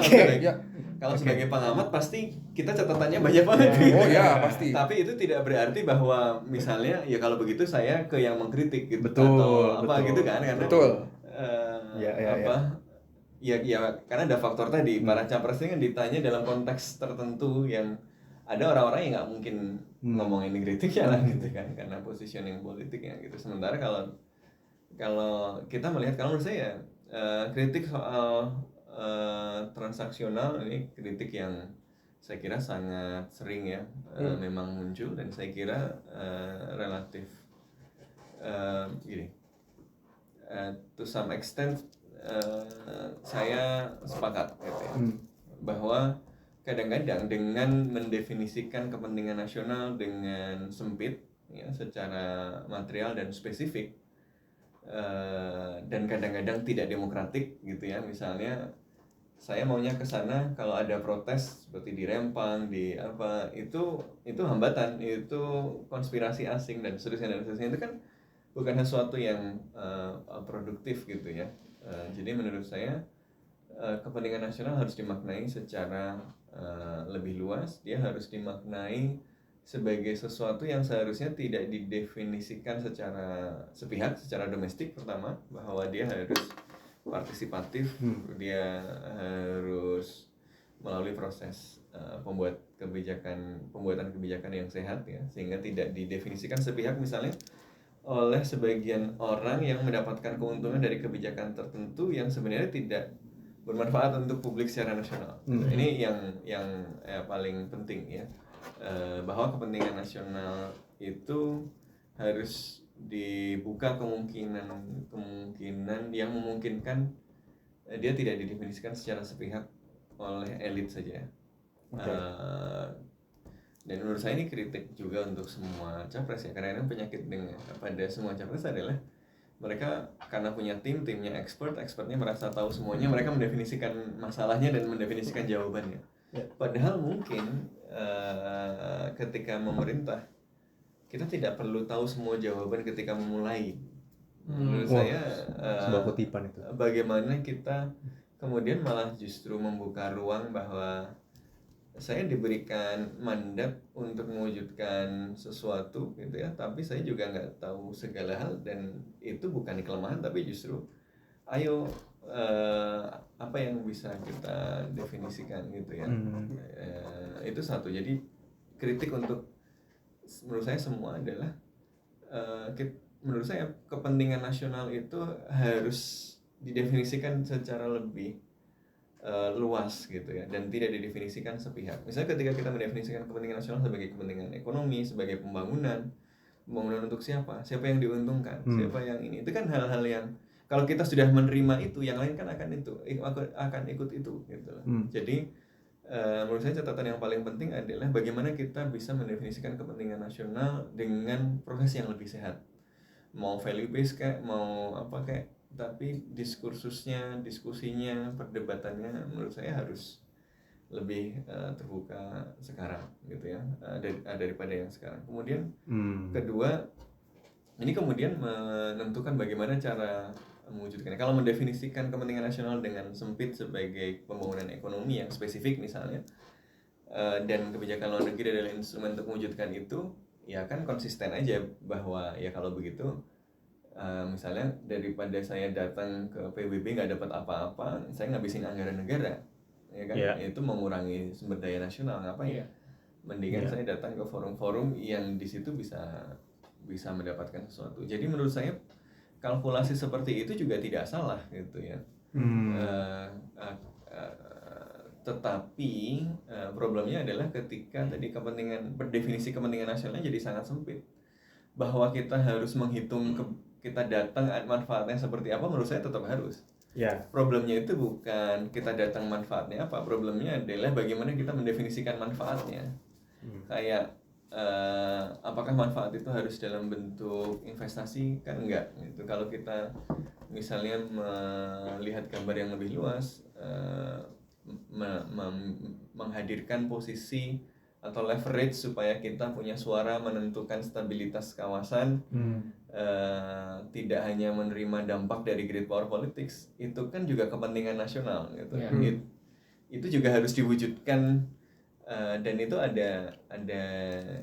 kalau sebagai pengamat pasti kita catatannya banyak banget. Oh ya pasti. Tapi itu tidak berarti bahwa misalnya ya kalau begitu saya ke yang mengkritik gitu, betul, atau apa gitu kan, karena karena ada faktor tadi, para capres ini kan ditanya dalam konteks tertentu yang ada orang-orang yang nggak mungkin ngomongin kritiknya lah gitu kan, karena positioning politiknya gitu. Sementara kalau kita melihat, kalau menurut saya kritik soal transaksional ini kritik yang saya kira sangat sering ya memang muncul, dan saya kira relatif to some extent saya sepakat gitu ya, bahwa kadang-kadang dengan mendefinisikan kepentingan nasional dengan sempit ya, secara material dan spesifik, dan kadang-kadang tidak demokratik gitu ya. Misalnya saya maunya ke sana, kalau ada protes seperti di Rempang, di apa, itu hambatan, itu konspirasi asing dan seterusnya itu kan bukan sesuatu yang produktif gitu ya. Jadi menurut saya kepentingan nasional harus dimaknai secara lebih luas. Dia harus dimaknai sebagai sesuatu yang seharusnya tidak didefinisikan secara sepihak, secara domestik pertama, bahwa dia harus partisipatif, dia harus melalui proses pembuatan kebijakan yang sehat ya, sehingga tidak didefinisikan sepihak misalnya oleh sebagian orang yang mendapatkan keuntungan dari kebijakan tertentu yang sebenarnya tidak bermanfaat untuk publik secara nasional. Ini yang paling penting ya, bahwa kepentingan nasional itu harus dibuka kemungkinan yang memungkinkan dia tidak didefinisikan secara sepihak oleh elit saja. Dan menurut saya ini kritik juga untuk semua capres ya, karena penyakit pada semua capres adalah mereka karena punya timnya expertnya merasa tahu semuanya, mereka mendefinisikan masalahnya dan mendefinisikan jawabannya. Padahal mungkin ketika memerintah kita tidak perlu tahu semua jawaban ketika memulai. Menurut saya sebuah kutipan itu. Bagaimana kita kemudian malah justru membuka ruang bahwa saya diberikan mandat untuk mewujudkan sesuatu gitu ya, tapi saya juga nggak tahu segala hal, dan itu bukan kelemahan tapi justru ayo apa yang bisa kita definisikan gitu ya. Itu satu. Jadi kritik untuk menurut saya semua adalah menurut saya kepentingan nasional itu harus didefinisikan secara lebih luas gitu ya, dan tidak didefinisikan sepihak. Misalnya ketika kita mendefinisikan kepentingan nasional sebagai kepentingan ekonomi, sebagai pembangunan untuk siapa yang diuntungkan, siapa yang ini, itu kan hal-hal yang kalau kita sudah menerima itu, yang lain kan akan ikut itu gitu loh. Jadi menurut saya catatan yang paling penting adalah bagaimana kita bisa mendefinisikan kepentingan nasional dengan proses yang lebih sehat, mau value based kayak mau apa kayak, tapi diskusinya, perdebatannya menurut saya harus lebih terbuka sekarang gitu ya, daripada yang sekarang. Kemudian kedua, ini kemudian menentukan bagaimana cara mewujudkannya. Kalau mendefinisikan kepentingan nasional dengan sempit sebagai pembangunan ekonomi yang spesifik misalnya, dan kebijakan luar negeri adalah instrumen untuk mewujudkan itu, ya kan konsisten aja bahwa ya kalau begitu misalnya daripada saya datang ke PBB nggak dapat apa-apa, saya ngabisin anggaran negara, ya kan? Itu mengurangi sumber daya nasional, ngapain? Mendingan saya datang ke forum-forum yang di situ bisa mendapatkan sesuatu. Jadi menurut saya kalkulasi seperti itu juga tidak salah gitu ya. Tetapi problemnya adalah ketika tadi definisi kepentingan nasionalnya jadi sangat sempit, bahwa kita harus menghitung kita datang manfaatnya seperti apa. Menurut saya tetap harus. Problemnya itu bukan kita datang manfaatnya apa, problemnya adalah bagaimana kita mendefinisikan manfaatnya. Kayak apakah manfaat itu harus dalam bentuk investasi? Kan enggak gitu. Kalau kita misalnya melihat gambar yang lebih luas, menghadirkan posisi atau leverage supaya kita punya suara menentukan stabilitas kawasan, tidak hanya menerima dampak dari great power politics, itu kan juga kepentingan nasional gitu. Itu juga harus diwujudkan, dan itu ada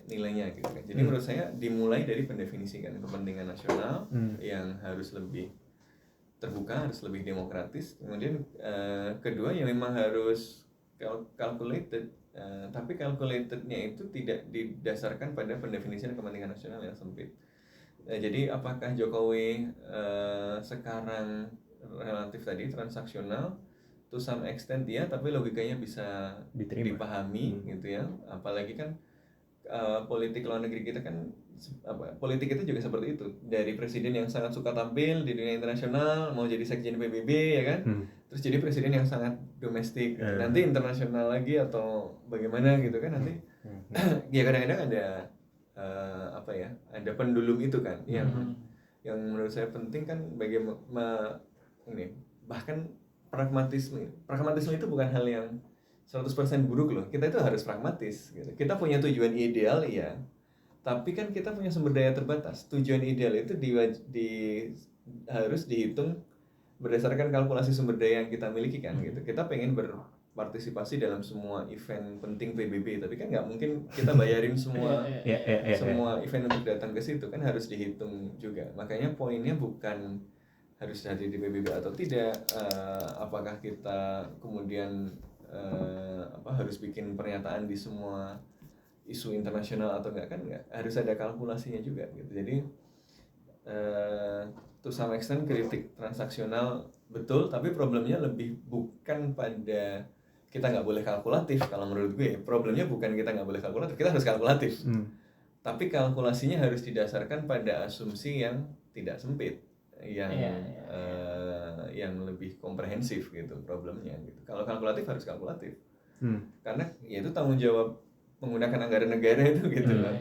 nilainya gitu kan. Jadi menurut saya dimulai dari pendefinisikan kepentingan nasional yang harus lebih terbuka, harus lebih demokratis. Kemudian kedua yang memang harus calculated, tapi calculatednya itu tidak didasarkan pada pendefinisian kepentingan nasional yang sempit. Jadi apakah Jokowi sekarang relatif tadi transaksional to some extent ya, tapi logikanya bisa dipahami gitu ya. Apalagi kan politik luar negeri kita kan politik itu juga seperti itu, dari presiden yang sangat suka tampil di dunia internasional, mau jadi sekjen PBB ya kan, terus jadi presiden yang sangat domestik, nanti internasional lagi atau bagaimana gitu kan nanti. Ya kadang-kadang ada ada pendulum itu kan, yang menurut saya penting kan bagaimana ini, bahkan pragmatisme itu bukan hal yang 100% buruk loh. Kita itu harus pragmatis gitu. Kita punya tujuan ideal ya, tapi kan kita punya sumber daya terbatas. Tujuan ideal itu harus dihitung berdasarkan kalkulasi sumber daya yang kita miliki kan gitu. Kita pengen berpartisipasi dalam semua event penting PBB, tapi kan nggak mungkin kita bayarin semua semua event untuk datang ke situ, kan harus dihitung juga. Makanya poinnya bukan harus hadir di PBB atau tidak, apakah kita kemudian harus bikin pernyataan di semua isu internasional atau enggak, kan enggak, harus ada kalkulasinya juga gitu. Jadi to some extent kritik transaksional betul, tapi problemnya lebih bukan pada kita nggak boleh kalkulatif. Kalau menurut gue problemnya bukan kita nggak boleh kalkulatif, kita harus kalkulatif, tapi kalkulasinya harus didasarkan pada asumsi yang tidak sempit, yang yang lebih komprehensif gitu problemnya gitu. Kalau kalkulatif harus kalkulatif, karena ya itu tanggung jawab menggunakan anggaran negara itu gitu kan.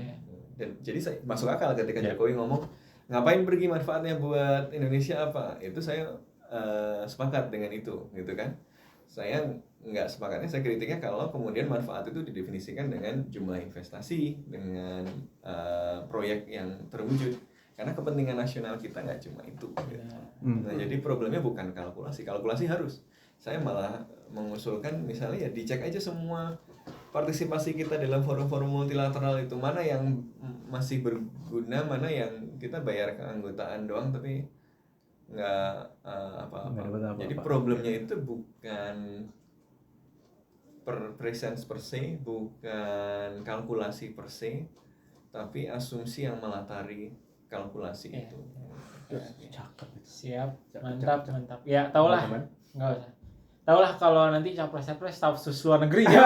Dan jadi saya masuk akal ketika Jokowi ngomong ngapain pergi, manfaatnya buat Indonesia apa, itu saya sepakat dengan itu gitu kan. Saya nggak sepakatnya, saya kritiknya kalau kemudian manfaat itu didefinisikan dengan jumlah investasi, dengan proyek yang terwujud, karena kepentingan nasional kita nggak cuma itu gitu. Nah jadi problemnya bukan kalkulasi harus, saya malah mengusulkan misalnya ya dicek aja semua partisipasi kita dalam forum-forum multilateral itu, mana yang masih berguna, mana yang kita bayar keanggotaan doang tapi nggak apa-apa. Jadi problemnya itu bukan presence per se, bukan kalkulasi per se, tapi asumsi yang melatari kalkulasi itu. Siap, mantap. Ya, tahulah. Enggak usah. Tahulah kalau nanti capres-capres stafsus luar negeri ya.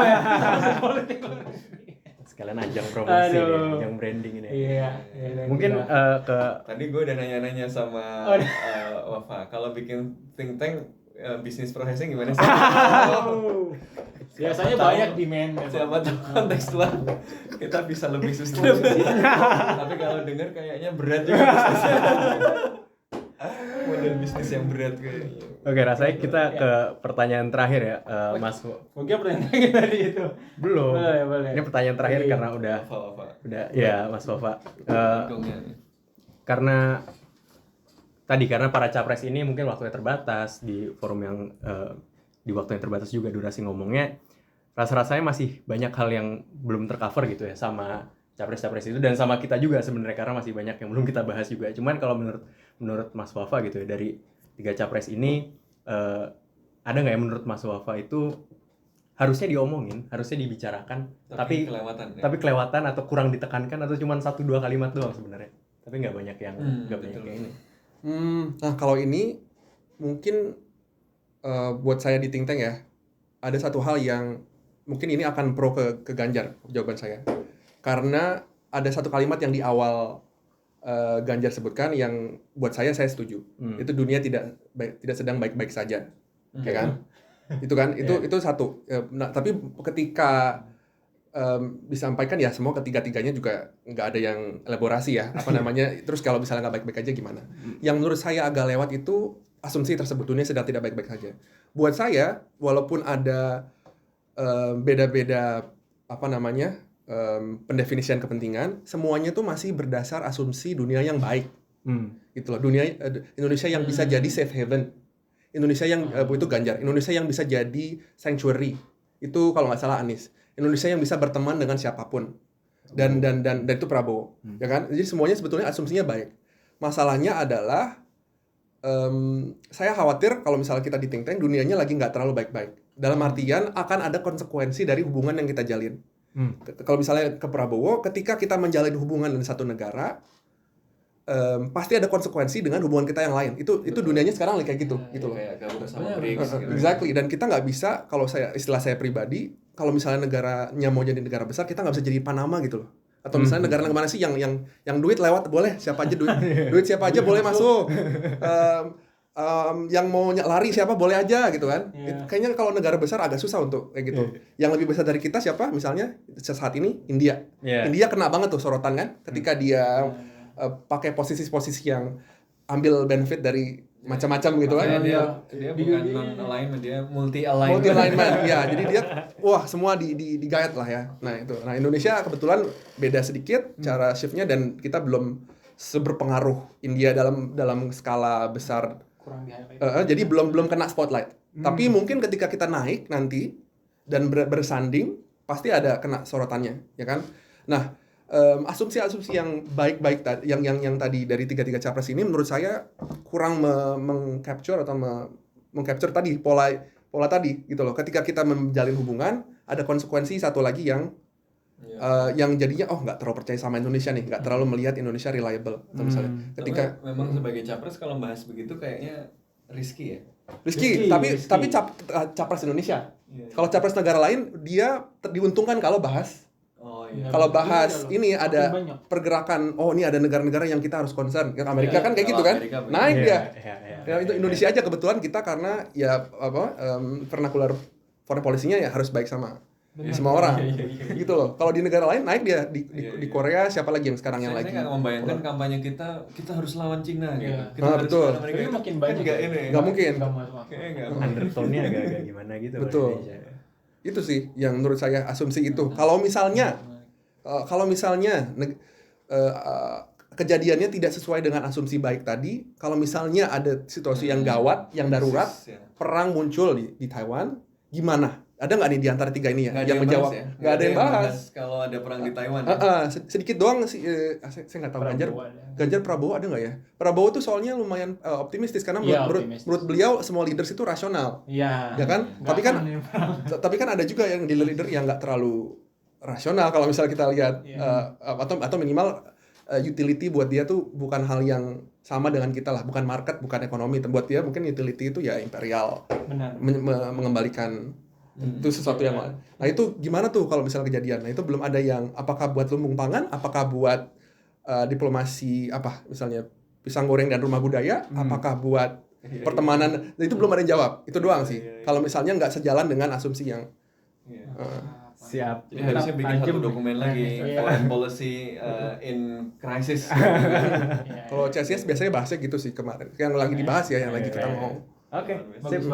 Politik luar negeri. Sekalian ajang promosi nih, ajang branding ini. Iya. Mungkin ke tadi gue udah nanya-nanya sama Wafa, kalau bikin think tank bisnis prosesnya gimana sih? Biasanya banyak demand. Siapa tahu kontekstual kita bisa lebih sustainable. Tapi kalau dengar kayaknya berat juga bisnisnya. Model bisnis yang berat kayaknya. Oke, rasanya kita ke pertanyaan terakhir ya, Mas. Mungkin pertanyaan tadi itu. Belum. Boleh. Ini pertanyaan terakhir karena udah ya, Mas Wafa. Karena para capres ini mungkin waktunya terbatas di forum yang di waktu yang terbatas juga durasi ngomongnya, rasanya masih banyak hal yang belum tercover gitu ya sama capres-capres itu dan sama kita juga sebenarnya, karena masih banyak yang belum kita bahas juga. Cuman kalau menurut Mas Wafa gitu ya, dari 3 capres ini ada nggak yang menurut Mas Wafa itu harusnya diomongin, harusnya dibicarakan, tapi kelewatan atau kurang ditekankan, atau cuma 1-2 kalimat doang sebenarnya, tapi nggak banyak yang banyak yang ini. Nah kalau ini mungkin buat saya di think tank ya, ada satu hal yang mungkin ini akan pro ke Ganjar jawaban saya, karena ada satu kalimat yang di awal Ganjar sebutkan yang buat saya setuju. Itu dunia tidak sedang baik-baik saja, ya kan? Itu kan itu satu. Nah, tapi ketika disampaikan ya semua ketiga-tiganya juga nggak ada yang elaborasi ya, apa namanya. Terus kalau misalnya nggak baik-baik aja gimana? Yang menurut saya agak lewat itu asumsi tersebut, dunia sedang tidak baik-baik saja. Buat saya walaupun ada beda-beda apa namanya pendefinisian kepentingan, semuanya tuh masih berdasar asumsi dunia yang baik. Gitu loh, Indonesia yang bisa jadi safe haven, Indonesia yang itu Ganjar, Indonesia yang bisa jadi sanctuary, itu kalau nggak salah Anies, Indonesia yang bisa berteman dengan siapapun, dan itu Prabowo, ya kan? Jadi semuanya sebetulnya asumsinya baik. Masalahnya adalah saya khawatir kalau misalnya kita di think tank, dunianya lagi nggak terlalu baik-baik. Dalam artian akan ada konsekuensi dari hubungan yang kita jalin. Kalau misalnya ke Prabowo, ketika kita menjalin hubungan dengan satu negara, pasti ada konsekuensi dengan hubungan kita yang lain. Itu dunianya sekarang kayak gitu loh. Kayak gabung sama BRICS gitu. Exactly. Dan kita nggak bisa, kalau istilah saya pribadi, kalau misalnya negaranya mau jadi negara besar, kita nggak bisa jadi Panama gitu loh. Atau misalnya negara mana sih yang duit lewat boleh, siapa aja duit siapa aja boleh masuk. Yang mau lari siapa boleh aja gitu kan. Kayaknya kalau negara besar agak susah untuk kayak gitu. Yang lebih besar dari kita siapa? Misalnya saat ini India. India kena banget tuh sorotan kan ketika dia pakai posisi-posisi yang ambil benefit dari macam-macam gitu kan. Dia bukan non-alignment, dia multi-alignment. Multi-alignment. Ya, jadi dia semua digayat lah ya. Nah, itu. Nah, Indonesia kebetulan beda sedikit cara shift-nya, dan kita belum seberpengaruh India dalam skala besar kurang di highlight. Jadi belum kena spotlight. Tapi mungkin ketika kita naik nanti dan bersanding pasti ada kena sorotannya, ya kan? Nah, asumsi-asumsi yang baik-baik tadi, yang tadi dari tiga capres ini menurut saya kurang mengcapture atau mengcapture tadi pola tadi gitu loh. Ketika kita menjalin hubungan, ada konsekuensi satu lagi yang yang jadinya nggak terlalu percaya sama Indonesia nih, nggak terlalu melihat Indonesia reliable atau misalnya ketika memang sebagai capres kalau bahas begitu kayaknya risky ya. Rizky. Tapi capres Indonesia. Kalau capres negara lain dia diuntungkan kalau bahas. Kalau bahas ini ada pergerakan, ini ada negara-negara yang kita harus concern. Amerika kan kayak gitu kan, naik dia. Ya, itu Indonesia aja kebetulan kita karena ya vernacular foreign policy-nya ya harus baik sama semua orang. Gitu loh. Kalau di negara lain naik dia di Korea siapa lagi yang sekarang yang lagi. Saya nggak membayangkan kampanye kita harus lawan Cina gitu. Kita harus betul. lawan Amerika. Tapi makin banyak Nggak mungkin. Undertone-nya agak-agak gimana gitu. Betul. Itu sih yang menurut saya asumsi itu. Kalau misalnya kejadiannya tidak sesuai dengan asumsi baik tadi, kalau misalnya ada situasi yang gawat, yang darurat, perang muncul di Taiwan, gimana? Ada nggak nih di antara tiga ini yang menjawab? Nggak ada yang bahas. Kalau ada perang di Taiwan. Sedikit doang sih. Saya nggak tahu Ganjar Prabowo ada nggak ya? Prabowo tuh soalnya lumayan optimistis karena menurut beliau semua leaders itu rasional. Iya. Ya kan? Tapi kan ada juga yang leader yang nggak terlalu rasional kalau misalnya kita lihat atau minimal utility buat dia tuh bukan hal yang sama dengan kita lah, bukan market, bukan ekonomi. Buat dia mungkin utility itu ya imperial. Benar. Mengembalikan itu sesuatu yang lain. Nah itu gimana tuh kalau misalnya kejadian? Nah itu belum ada yang apakah buat lumbung pangan, apakah buat diplomasi apa misalnya pisang goreng dan rumah budaya, apakah buat pertemanan? Nah, itu belum ada yang jawab. Itu doang sih. Kalau misalnya nggak sejalan dengan asumsi yang siap. Jadi harusnya bikin satu dokumen lagi foreign policy in crisis. Kalau CSIS biasanya bahasnya gitu sih kemarin. Yang lagi dibahas ya, yang lagi kita mau. Oke, bagus.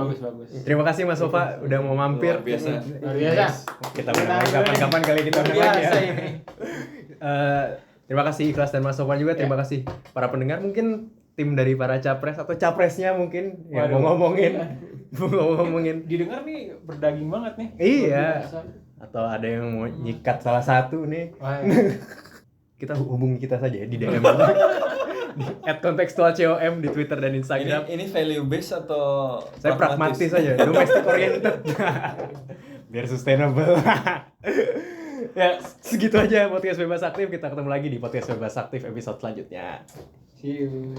Terima kasih Mas Sova udah mau mampir. Luar biasa. Kita undang lagi kapan-kapan kali kita undang lagi ya. Terima kasih Ikhlas dan Mas Sova juga. Terima kasih para pendengar. Mungkin tim dari para capres atau capresnya mungkin yang mau ngomongin. Didengar nih berdaging banget nih. Iya. Atau ada yang mau nyikat salah satu nih. Kita hubungi kita saja ya di DM. Di @kontekstualcom di Twitter dan Instagram. Ini value based atau saya pragmatis aja, domestic oriented. Biar sustainable. Ya, segitu aja podcast Bebas Aktif. Kita ketemu lagi di podcast Bebas Aktif episode selanjutnya. See you.